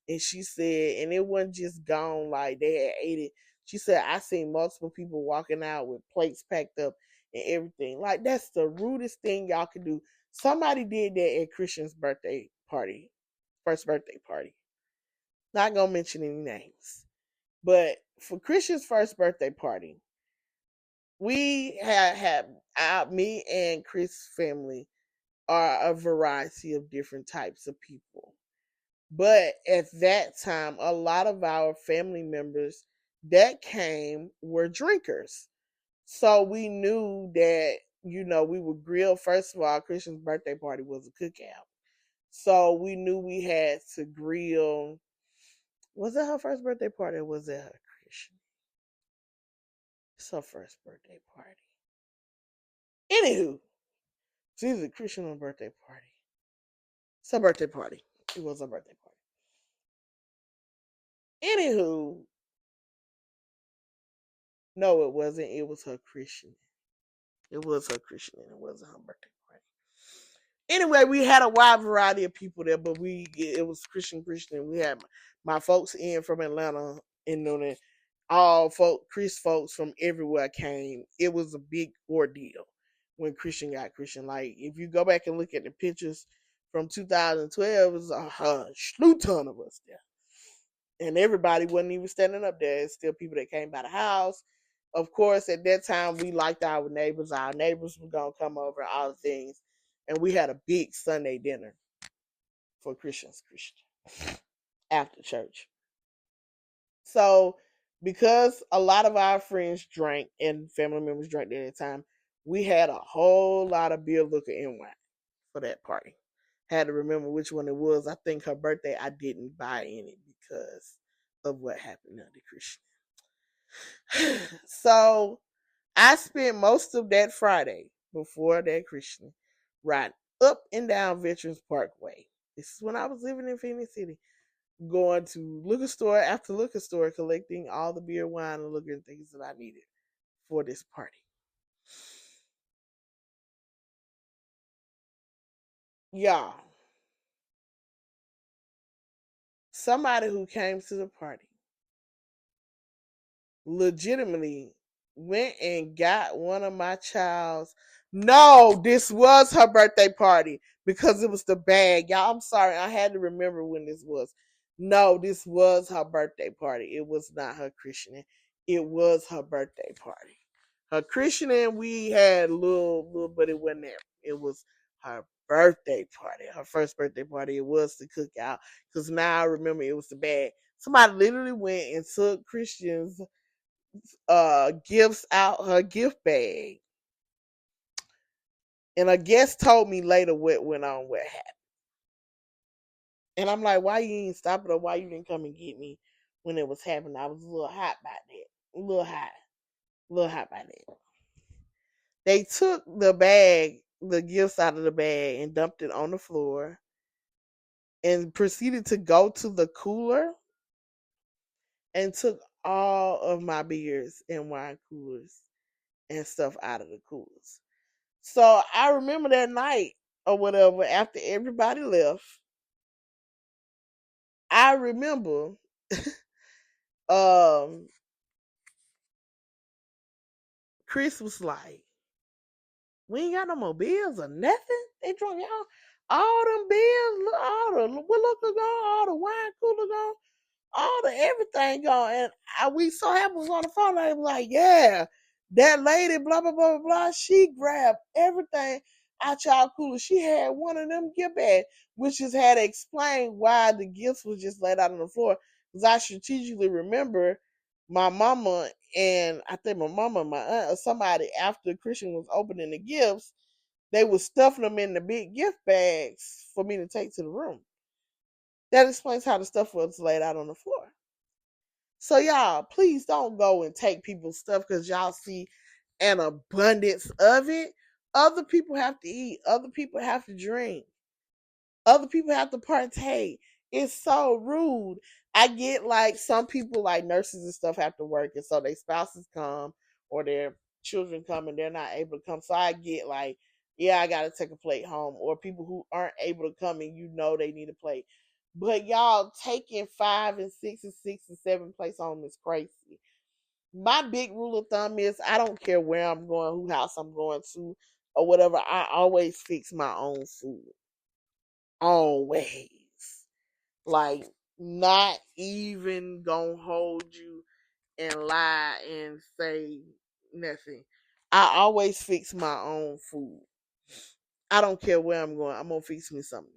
And she said, and it wasn't just gone like they had ate it. She said, I seen multiple people walking out with plates packed up and everything. Like, that's the rudest thing y'all can do. Somebody did that at Christian's birthday party, first birthday party. Not gonna mention any names. But for Christian's first birthday party, we had me and Chris' family are a variety of different types of people. But at that time, a lot of our family members that came were drinkers. So we knew that, we would grill. First of all, Christian's birthday party was a cookout. So we knew we had to grill Was it her first birthday party or was it her Christian? It's her first birthday party. Anywho, it's either a Christian or birthday party. It's her birthday party. It was her birthday party. Anywho, no, it wasn't. It was her Christian. It was her Christian and it wasn't her birthday party. Anyway, we had a wide variety of people there, but it was Christian. We had my folks in from Atlanta and then all Chris folks from everywhere came. It was a big ordeal when Christian got Christian. Like if you go back and look at the pictures from 2012, it was a slew ton of us there. And everybody wasn't even standing up there. It's still people that came by the house. Of course, at that time, we liked our neighbors. Our neighbors were going to come over, all the things. And we had a big Sunday dinner for Christians after church. So, because a lot of our friends drank and family members drank at that time, we had a whole lot of beer, liquor, and wine for that party. Had to remember which one it was. I think her birthday, I didn't buy any because of what happened under Christian. So I spent most of that Friday before that Christian riding up and down Veterans Parkway. This is when I was living in Phoenix City, going to liquor store after liquor store, collecting all the beer, wine, and liquor and things that I needed for this party. Y'all, somebody who came to the party legitimately went and got one of my child's. No, this was her birthday party because it was the bag. Y'all, I'm sorry. I had to remember when this was. No, this was her birthday party. It was not her christening. It was her birthday party. Her christening, we had a little, but it wasn't there. It was her birthday party. Her first birthday party. It was the cookout. Because now I remember it was the bag. Somebody literally went and took Christian's gifts out her gift bag. And a guest told me later what went on, what happened. And I'm like, why you didn't stop it or why you didn't come and get me when it was happening? I was a little hot by that. A little hot. A little hot by that. They took the bag, the gifts out of the bag and dumped it on the floor and proceeded to go to the cooler and took all of my beers and wine coolers and stuff out of the coolers. So I remember that night or whatever, after everybody left, I remember um Chris was like, we ain't got no more bills or nothing. They drunk all them bills, all the liquor gone, all the wine cooler gone, all the everything gone. And we so happy was on the phone. I was like, yeah, that lady, blah, blah, blah, blah, blah. She grabbed everything out y'all cooler. She had one of them gift bags, which just had to explain why the gifts was just laid out on the floor. Because I strategically remember my mama and I think my mama, my aunt, or somebody after Christian was opening the gifts, they was stuffing them in the big gift bags for me to take to the room. That explains how the stuff was laid out on the floor. So y'all, please don't go and take people's stuff because y'all see an abundance of it. Other people have to eat. Other people have to drink. Other people have to partake. It's so rude. I get like some people, like nurses and stuff, have to work, and so their spouses come or their children come and they're not able to come. So I get like, yeah, I got to take a plate home. Or people who aren't able to come and you know they need a plate. But y'all taking 5 and 6 and 6 and 7 plates home is crazy. My big rule of thumb is I don't care where I'm going, who house I'm going to, or whatever. I always fix my own food. Always. Like, not even gonna hold you and lie and say nothing. I always fix my own food. I don't care where I'm going. I'm gonna fix me something.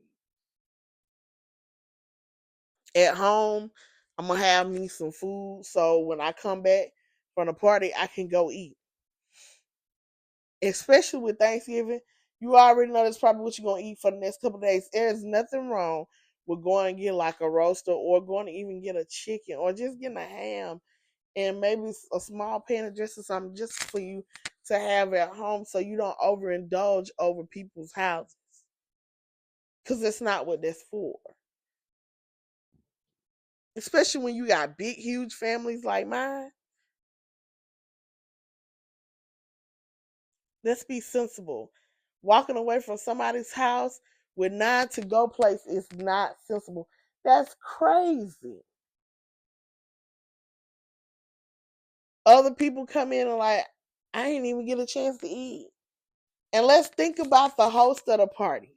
At home, I'm gonna have me some food so when I come back from the party, I can go eat. Especially with Thanksgiving, you already know that's probably what you're gonna eat for the next couple of days. There's nothing wrong would go and get like a roaster, or going to even get a chicken, or just getting a ham and maybe a small pan of dressing, something just for you to have at home, so you don't overindulge over people's houses, because that's not what that's for. Especially when you got big, huge families like mine. Let's be sensible. Walking away from somebody's house with 9 to go place is not sensible. That's crazy. Other people come in and like, I ain't even get a chance to eat. And let's think about the host of the party.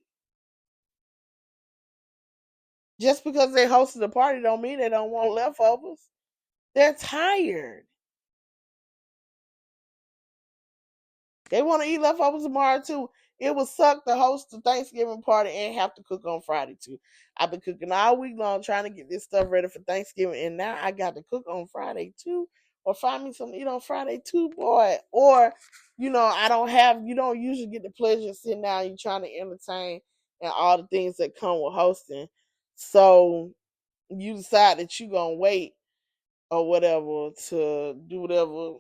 Just because they hosted the party don't mean they don't want leftovers. They're tired. They want to eat leftovers tomorrow too. It would suck to host the Thanksgiving party and have to cook on Friday too. I've been cooking all week long trying to get this stuff ready for Thanksgiving, and now I got to cook on Friday too, or find me something to eat on Friday too, boy. Or, you don't usually get the pleasure of sitting down, you trying to entertain and all the things that come with hosting. So you decide that you're gonna wait or whatever to do whatever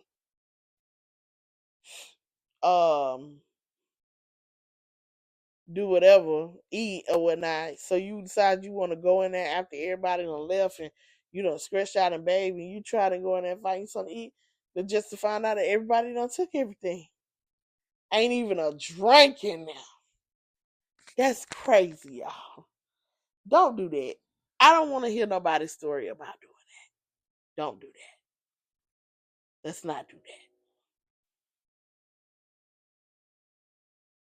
um eat or whatnot. So you decide you want to go in there after everybody done left, and you done scratched out and baby, you try to go in there and find you something to eat, but just to find out that everybody done took everything. Ain't even a drink in there. That's crazy, y'all. Don't do that. I don't want to hear nobody's story about doing that. Don't do that. Let's not do that.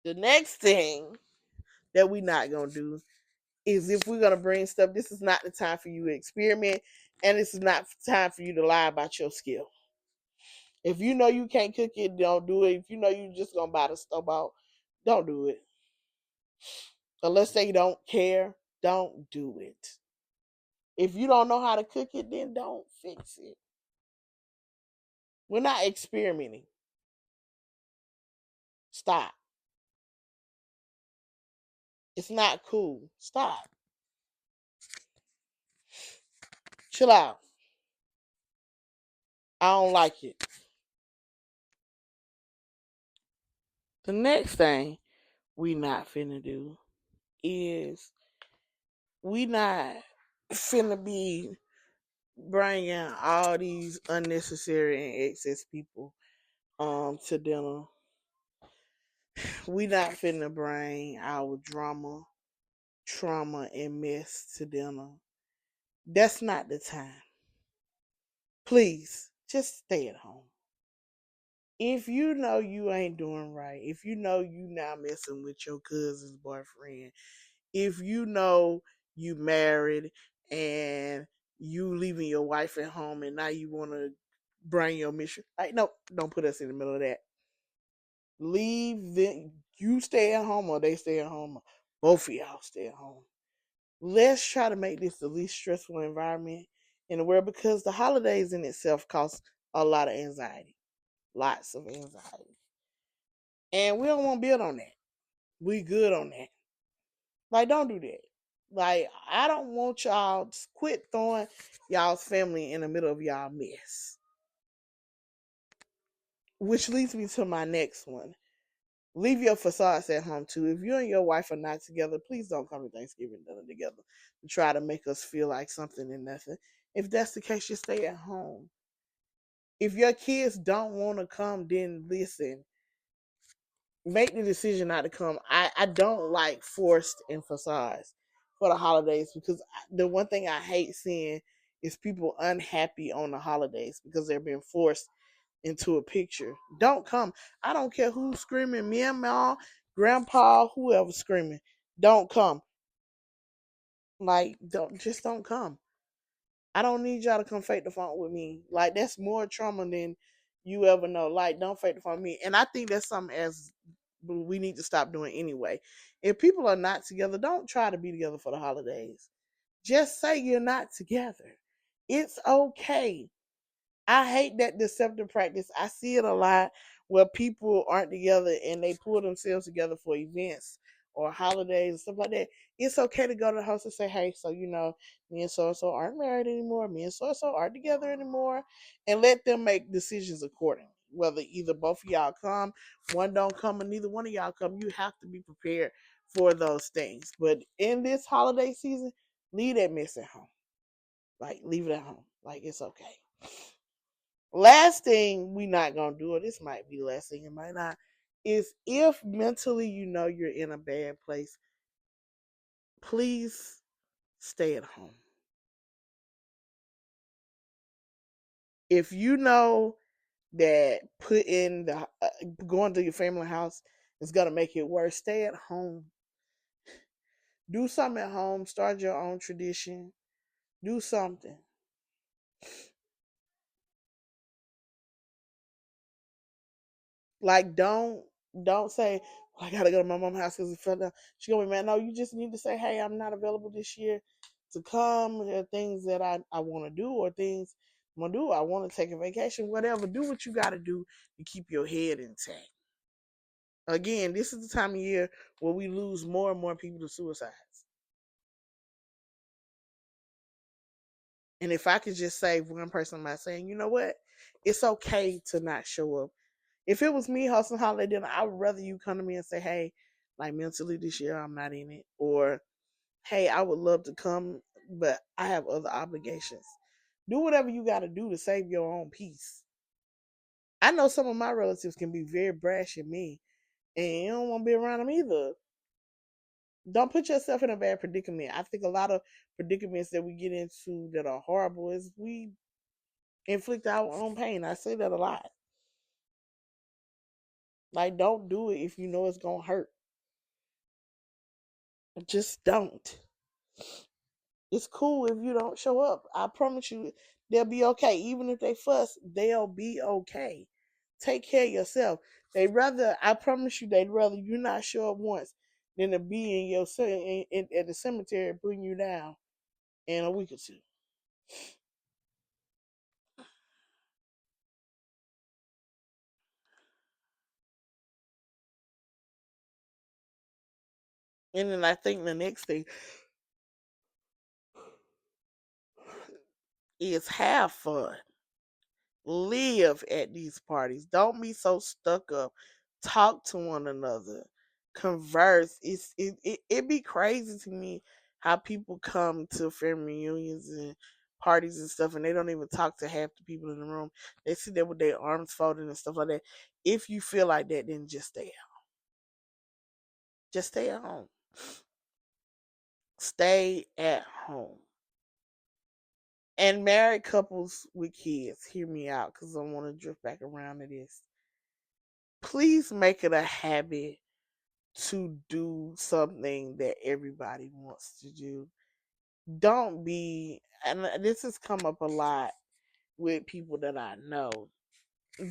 The next thing that we not gonna do is, if we're gonna bring stuff, this is not the time for you to experiment, and this is not the time for you to lie about your skill. If you know you can't cook it, don't do it. If you know you just gonna buy the stuff out, don't do it. Unless they don't care, don't do it. If you don't know how to cook it, then don't fix it. We're not experimenting. Stop. It's not cool. Stop. Chill out. I don't like it. The next thing we not finna do is, we not finna be bringing all these unnecessary and excess people to dinner. We not finna bring our drama, trauma, and mess to dinner. That's not the time. Please, just stay at home. If you know you ain't doing right, if you know you not messing with your cousin's boyfriend, if you know you married and you leaving your wife at home and now you want to bring your mission, like, no, don't put us in the middle of that. Leave them. You stay at home or they stay at home. Both of y'all stay at home. Let's try to make this the least stressful environment in the world, because the holidays in itself cost a lot of anxiety. Lots of anxiety. And we don't want to build on that. We good on that. Like, don't do that. Like, I don't want y'all to quit throwing y'all's family in the middle of y'all mess. Which leads me to my next one. Leave your facades at home too. If you and your wife are not together, please don't come to Thanksgiving dinner together to try to make us feel like something and nothing. If that's the case, just stay at home. If your kids don't want to come, then listen. Make the decision not to come. I don't like forced and facades for the holidays, because the one thing I hate seeing is people unhappy on the holidays because they're being forced into a picture. Don't come. I don't care who's screaming, me and mom, grandpa, whoever screaming. Don't come. Like, don't come. I don't need y'all to come fake the funk with me. Like, that's more trauma than you ever know. Like, don't fake the funk with me. And I think that's something as we need to stop doing anyway. If people are not together, don't try to be together for the holidays. Just say you're not together. It's okay. I hate that deceptive practice. I see it a lot where people aren't together and they pull themselves together for events or holidays and stuff like that, it's okay to go to the host and say, hey, so me and so aren't married anymore, me and so aren't together anymore, and let them make decisions accordingly. Whether either both of y'all come, one don't come, and neither one of y'all come, you have to be prepared for those things. But in this holiday season, leave that mess at home. Like, leave it at home. Like, it's okay. Last thing we not gonna do, or this might be the last thing, it might not, is if mentally you're in a bad place, please stay at home. If you know that putting the going to your family house is gonna make it worse, stay at home. Do something at home. Start your own tradition. Do something. Like, don't say, well, I gotta go to my mom's house because it fell down. She gonna be mad. No, you just need to say, hey, I'm not available this year to come. There are things that I want to do, or things I'm gonna do. I want to take a vacation. Whatever. Do what you gotta do to keep your head intact. Again, this is the time of year where we lose more and more people to suicides. And if I could just save one person by saying, you know what, it's okay to not show up. If it was me hosting holiday dinner, I would rather you come to me and say, hey, like, mentally this year I'm not in it. Or, hey, I would love to come, but I have other obligations. Do whatever you got to do to save your own peace. I know some of my relatives can be very brash and mean, and you don't want to be around them either. Don't put yourself in a bad predicament. I think a lot of predicaments that we get into that are horrible is we inflict our own pain. I say that a lot. Like, don't do it if you know it's gonna hurt. Just don't. It's cool if you don't show up. I promise you, they'll be okay. Even if they fuss, they'll be okay. Take care of yourself. I promise you, they'd rather you not show up once than to be in at the cemetery putting you down in a week or two. And then I think the next thing is have fun. Live at these parties. Don't be so stuck up. Talk to one another. Converse. It be crazy to me how people come to family reunions and parties and stuff, and they don't even talk to half the people in the room. They sit there with their arms folded and stuff like that. If you feel like that, then just stay at home. Just stay at home. Stay at home. And married couples with kids, hear me out, because I want to drift back around to this. Please make it a habit to do something that everybody wants to do. Don't be, and this has come up a lot with people that I know.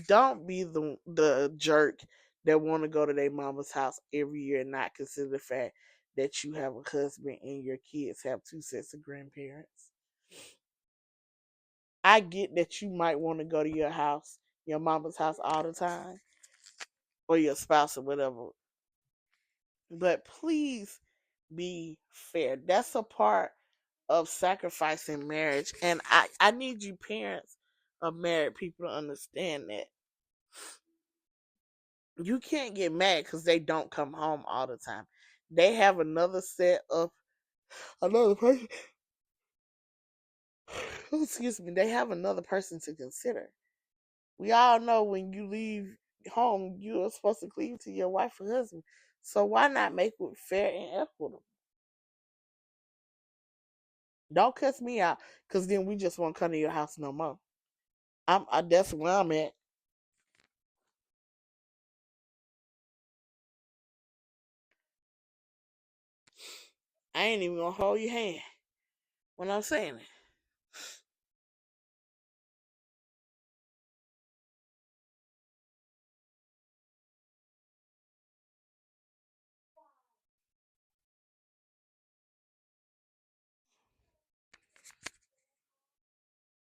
Don't be the jerk that want to go to their mama's house every year and not consider the fact that you have a husband and your kids have two sets of grandparents. I get that you might want to go to your mama's house all the time, or your spouse or whatever. But please be fair. That's a part of sacrificing marriage. And I need you parents of married people to understand that. You can't get mad because they don't come home all the time. They have another set of another person. Excuse me. They have another person to consider. We all know when you leave home, you are supposed to cleave to your wife or husband. So why not make it fair and equitable? Don't cuss me out, because then we just won't come to your house no more. That's where I'm at. I ain't even gonna hold your hand when I'm saying it.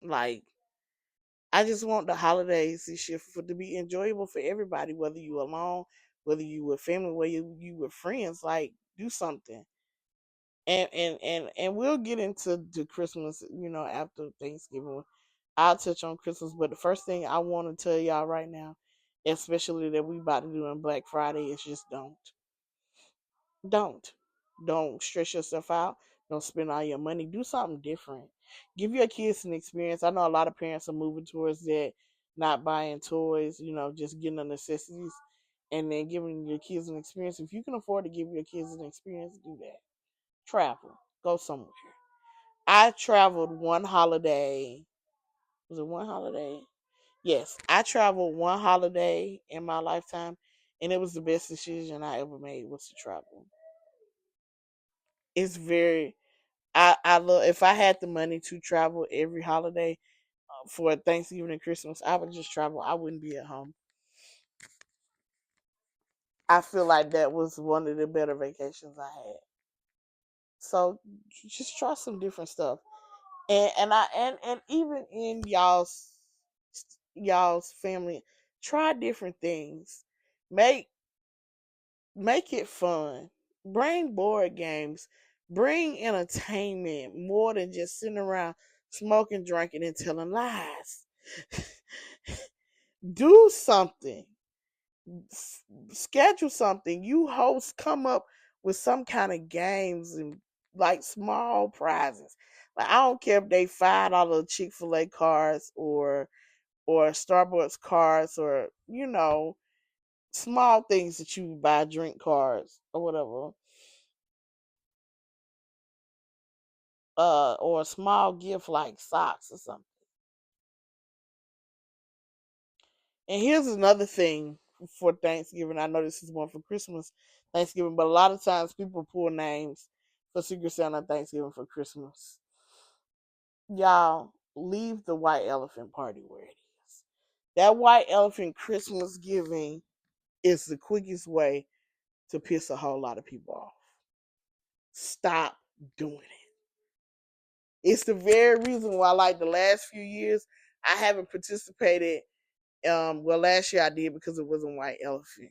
Like, I just want the holidays this year to be enjoyable for everybody, whether you alone, whether you with family, whether you with friends. Like, Do something. And we'll get into the Christmas, after Thanksgiving. I'll touch on Christmas, but the first thing I want to tell y'all right now, especially that we about to do on Black Friday, is just don't. Don't stress yourself out. Don't spend all your money. Do something different. Give your kids an experience. I know a lot of parents are moving towards that, not buying toys, just getting the necessities and then giving your kids an experience. If you can afford to give your kids an experience, do that. Travel. Go somewhere. I traveled one holiday. Was it one holiday? Yes, I traveled one holiday in my lifetime, and it was the best decision I ever made was to travel. It's very I love if I had the money to travel every holiday for Thanksgiving and Christmas, I would just travel. I wouldn't be at home. I feel like that was one of the better vacations I had. So just try some different stuff, and even in y'all's family, try different things. Make make it fun. Bring board games. Bring entertainment more than just sitting around smoking, drinking, and telling lies. Do something. Schedule something. You host, come up with some kind of games and like small prizes. Like I don't care if they $5 Chick-fil-A cards or Starbucks cards or small things that you buy, drink cards or whatever. Or a small gift like socks or something. And here's another thing for Thanksgiving. I know this is one for Christmas, Thanksgiving, but a lot of times people pull names for Secret Santa Thanksgiving for Christmas. Y'all, leave the white elephant party where it is. That white elephant Christmas giving is the quickest way to piss a whole lot of people off. Stop doing it. It's the very reason why, like the last few years, I haven't participated. Well, last year I did because it wasn't white elephant.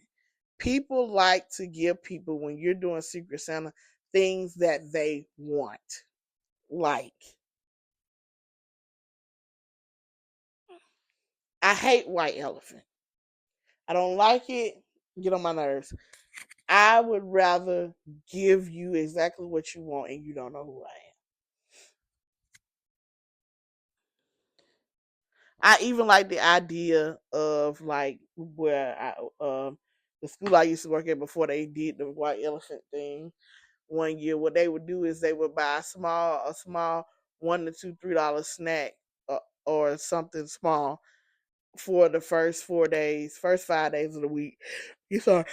People like to give people when you're doing Secret Santa things that they want. Like, I hate white elephant. I don't like it. Get on my nerves. I would rather give you exactly what you want and you don't know who I am. I even like the idea of like where the school I used to work at before they did the white elephant thing one year. What they would do is they would buy a small $1 to $2 $3 snack or something small for the first 4 days, first 5 days of the week. You saw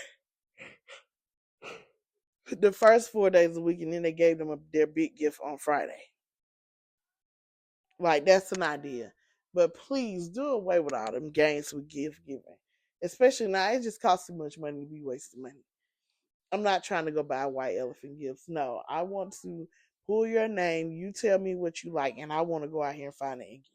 the first 4 days of the week, and then they gave them their big gift on Friday. Like that's an idea. But please do away with all them games with gift giving. Especially now, it just costs too much money to be wasting money. I'm not trying to go buy white elephant gifts. No, I want to pull your name. You tell me what you like, and I want to go out here and find it and get it.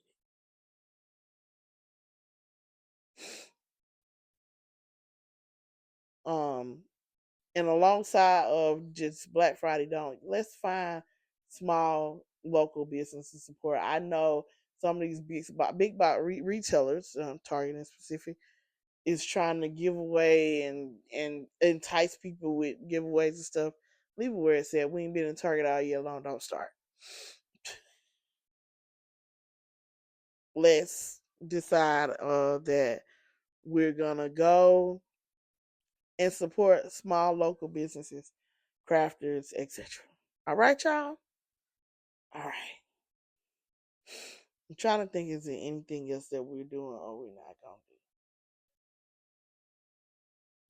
And alongside of just Black Friday, don't let's find small local business to support. I know some of these big box retailers, Target in specific, is trying to give away and entice people with giveaways and stuff. Leave it where it said. We ain't been in Target all year long. Don't start. Let's decide that we're gonna go and support small local businesses, crafters, etc. All right, y'all. All right. I'm trying to think. Is there anything else that we're doing or we're not gonna do?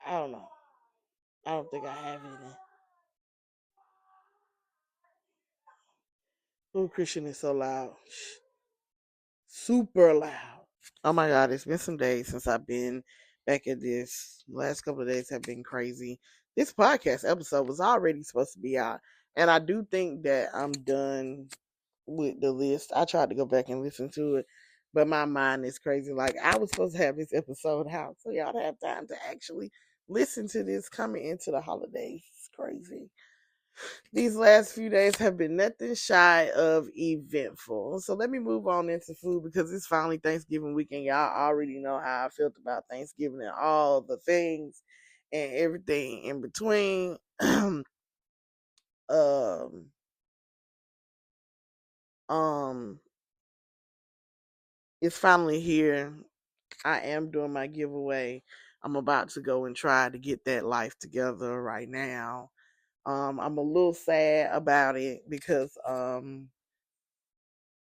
I don't know. I don't think I have anything. Oh, Christian is so loud. Super loud. Oh my God, it's been some days since I've been back at this. Last couple of days have been crazy. This podcast episode was already supposed to be out, and I do think that I'm done with the list. I tried to go back and listen to it, but my mind is crazy. Like I was supposed to have this episode out, so y'all have time to actually listen to this coming into the holidays. It's crazy. These last few days have been nothing shy of eventful. So let me move on into food because it's finally Thanksgiving weekend. Y'all already know how I felt about Thanksgiving and all the things and everything in between. um, um, it's finally here. I am doing my giveaway. I'm about to go and try to get that life together right now. I'm a little sad about it because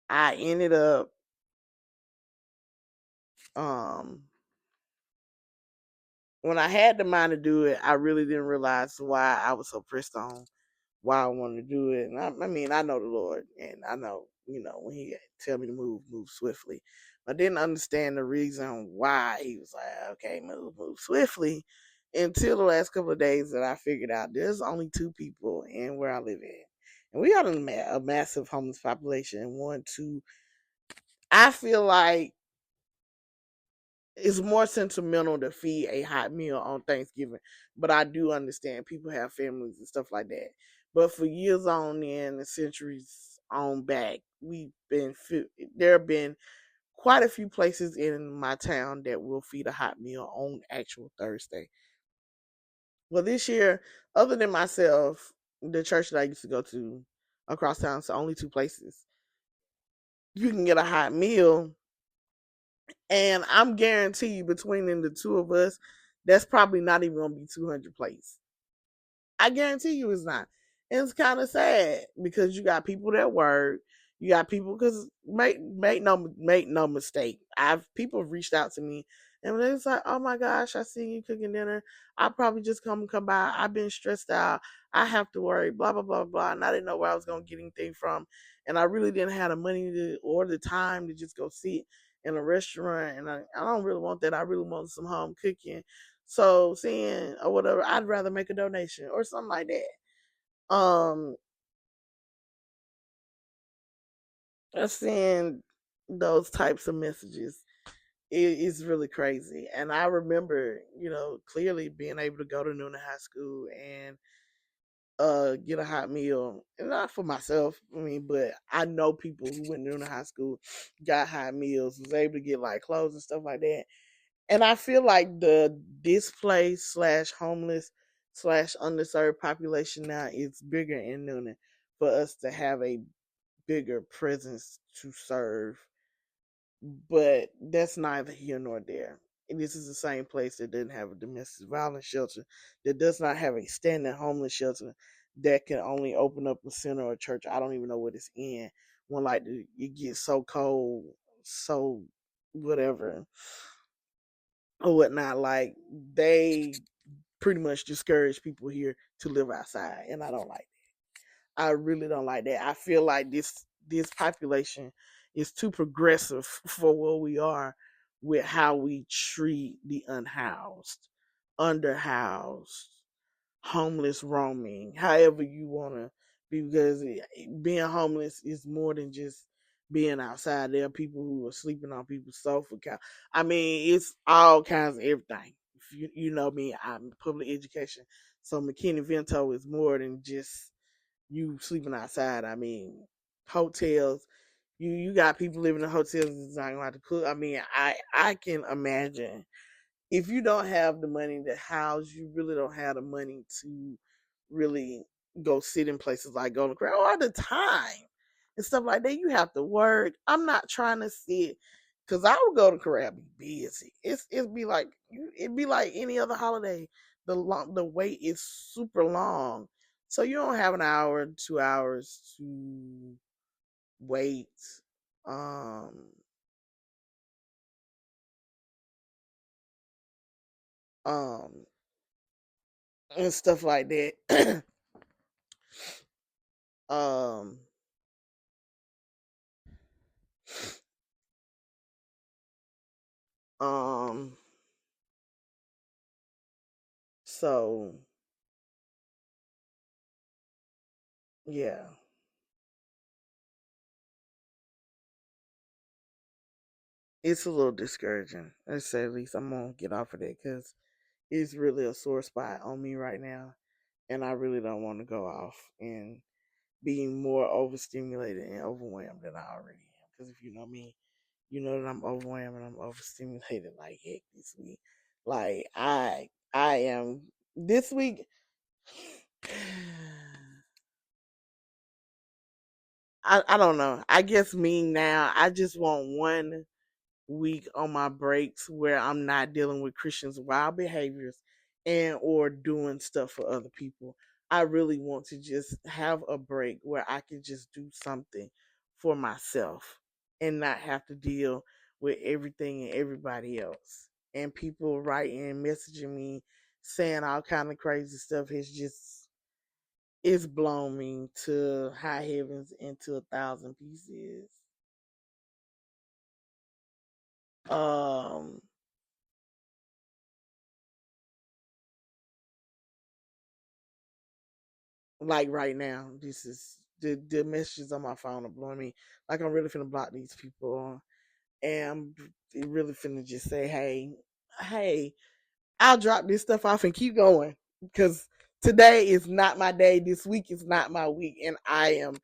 I ended up um when I had the mind to do it, I really didn't realize why I was so pressed on why I wanted to do it. And I mean, I know the Lord, and I know, when He tell me to move, move swiftly. I didn't understand the reason why He was like, "Okay, move, move swiftly." Until the last couple of days that I figured out there's only two people in where I live in, and we got a massive homeless population. And one, two, I feel like it's more sentimental to feed a hot meal on Thanksgiving, but I do understand people have families and stuff like that. But for years on end and centuries on back, there have been quite a few places in my town that will feed a hot meal on actual Thursday. Well, this year, other than myself, the church that I used to go to across town, so only two places you can get a hot meal. And I'm guarantee you, between the two of us, that's probably not even gonna be 200 plates. I guarantee you it's not. And it's kind of sad because you got people that work. You got people because make no mistake. I've people have reached out to me and it's like, oh my gosh, I see you cooking dinner. I probably just come by. I've been stressed out. I have to worry. Blah blah blah blah. And I didn't know where I was gonna get anything from, and I really didn't have the money to or the time to just go sit in a restaurant. And I don't really want that. I really want some home cooking. So seeing or whatever, I'd rather make a donation or something like that. Seeing those types of messages is really crazy. And I remember, clearly being able to go to Noonan High School and get a hot meal. And not for myself, but I know people who went to Noonan High School, got hot meals, was able to get like clothes and stuff like that. And I feel like the displaced slash homeless slash underserved population now is bigger in Noonan for us to have a bigger presence to serve. But that's neither here nor there. And this is the same place that didn't have a domestic violence shelter, that does not have a standing homeless shelter, that can only open up a center or a church. I don't even know what it's in. When like it gets so cold, so whatever or whatnot, like they pretty much discourage people here to live outside, and I don't like that. I really don't like that. I feel like this population is too progressive for what we are with how we treat the unhoused, underhoused, homeless, roaming, however you want to be, because being homeless is more than just being outside. There are people who are sleeping on people's sofa couch. I mean, it's all kinds of everything. If you know me, I'm public education, so McKinney-Vento is more than just you sleeping outside. I mean, hotels. You got people living in hotels that's not gonna have to cook. I mean, I can imagine if you don't have the money to house, you really don't have the money to really go sit in places like Golden Corral or the time and stuff like that. You have to work. I'm not trying to sit because I would go to Corral be busy. It'd be like any other holiday. The wait is super long, so you don't have an hour, 2 hours to wait. Um, um, and stuff like that. um Um, so yeah, it's a little discouraging. Let's say at least I'm gonna get off of that because it's really a sore spot on me right now. and I really don't want to go off and being more overstimulated and overwhelmed than I already am. Because if you know me, you know that I'm overwhelmed and I'm overstimulated like heck this week. Like I am this week. I don't know. I guess me now. I just want 1 week on my breaks where I'm not dealing with Christians' wild behaviors and or doing stuff for other people. I really want to just have a break where I can just do something for myself and not have to deal with everything and everybody else. And people writing, messaging me, saying all kind of crazy stuff has just it's blown me to high heavens into 1,000 pieces. Um like right now, this is the messages on my phone are blowing me. Like I'm really finna block these people, and I'm really finna just say, hey, I'll drop this stuff off and keep going because today is not my day. This week is not my week, and I am.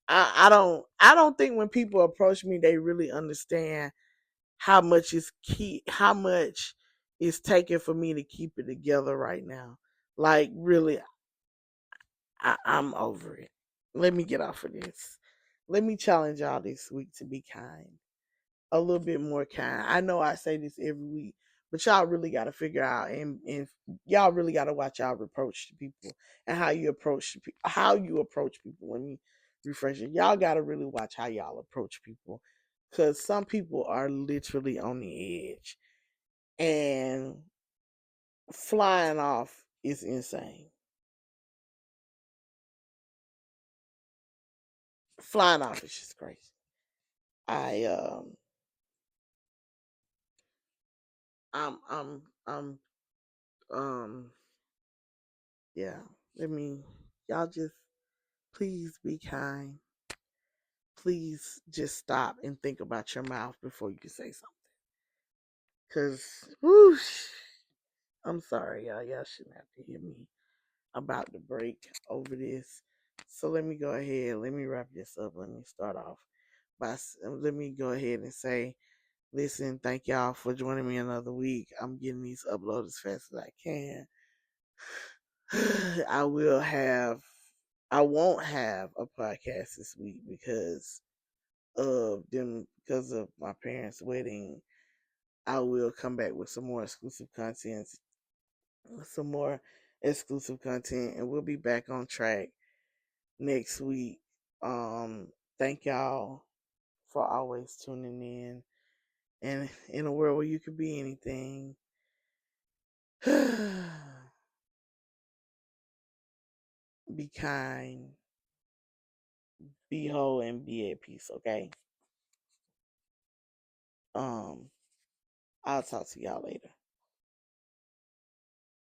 I don't think when people approach me, they really understand how much is taken for me to keep it together right now. Like really, I'm over it. Let me get off of this. Let me challenge y'all this week to be kind. A little bit more kind. I know I say this every week, but y'all really got to figure out and y'all really got to watch y'all approach to people and how you approach people. Let me refresh it. Y'all got to really watch how y'all approach people because some people are literally on the edge and flying off is insane. Flying off is just crazy. I I'm um yeah. Let me y'all just please be kind. Please just stop and think about your mouth before you say something. Cause whoosh, I'm sorry, y'all. Y'all shouldn't have to hear me about the break over this. So let me go ahead. Let me wrap this up. Let me start off let me go ahead and say, listen, thank y'all for joining me another week. I'm getting these uploaded as fast as I can. I will have I won't have a podcast this week because of my parents' wedding. I will come back with some more exclusive content, and we'll be back on track next week. Thank y'all for always tuning in. And in a world where you could be anything, be kind, be whole, and be at peace. Okay. Um, I'll talk to y'all later.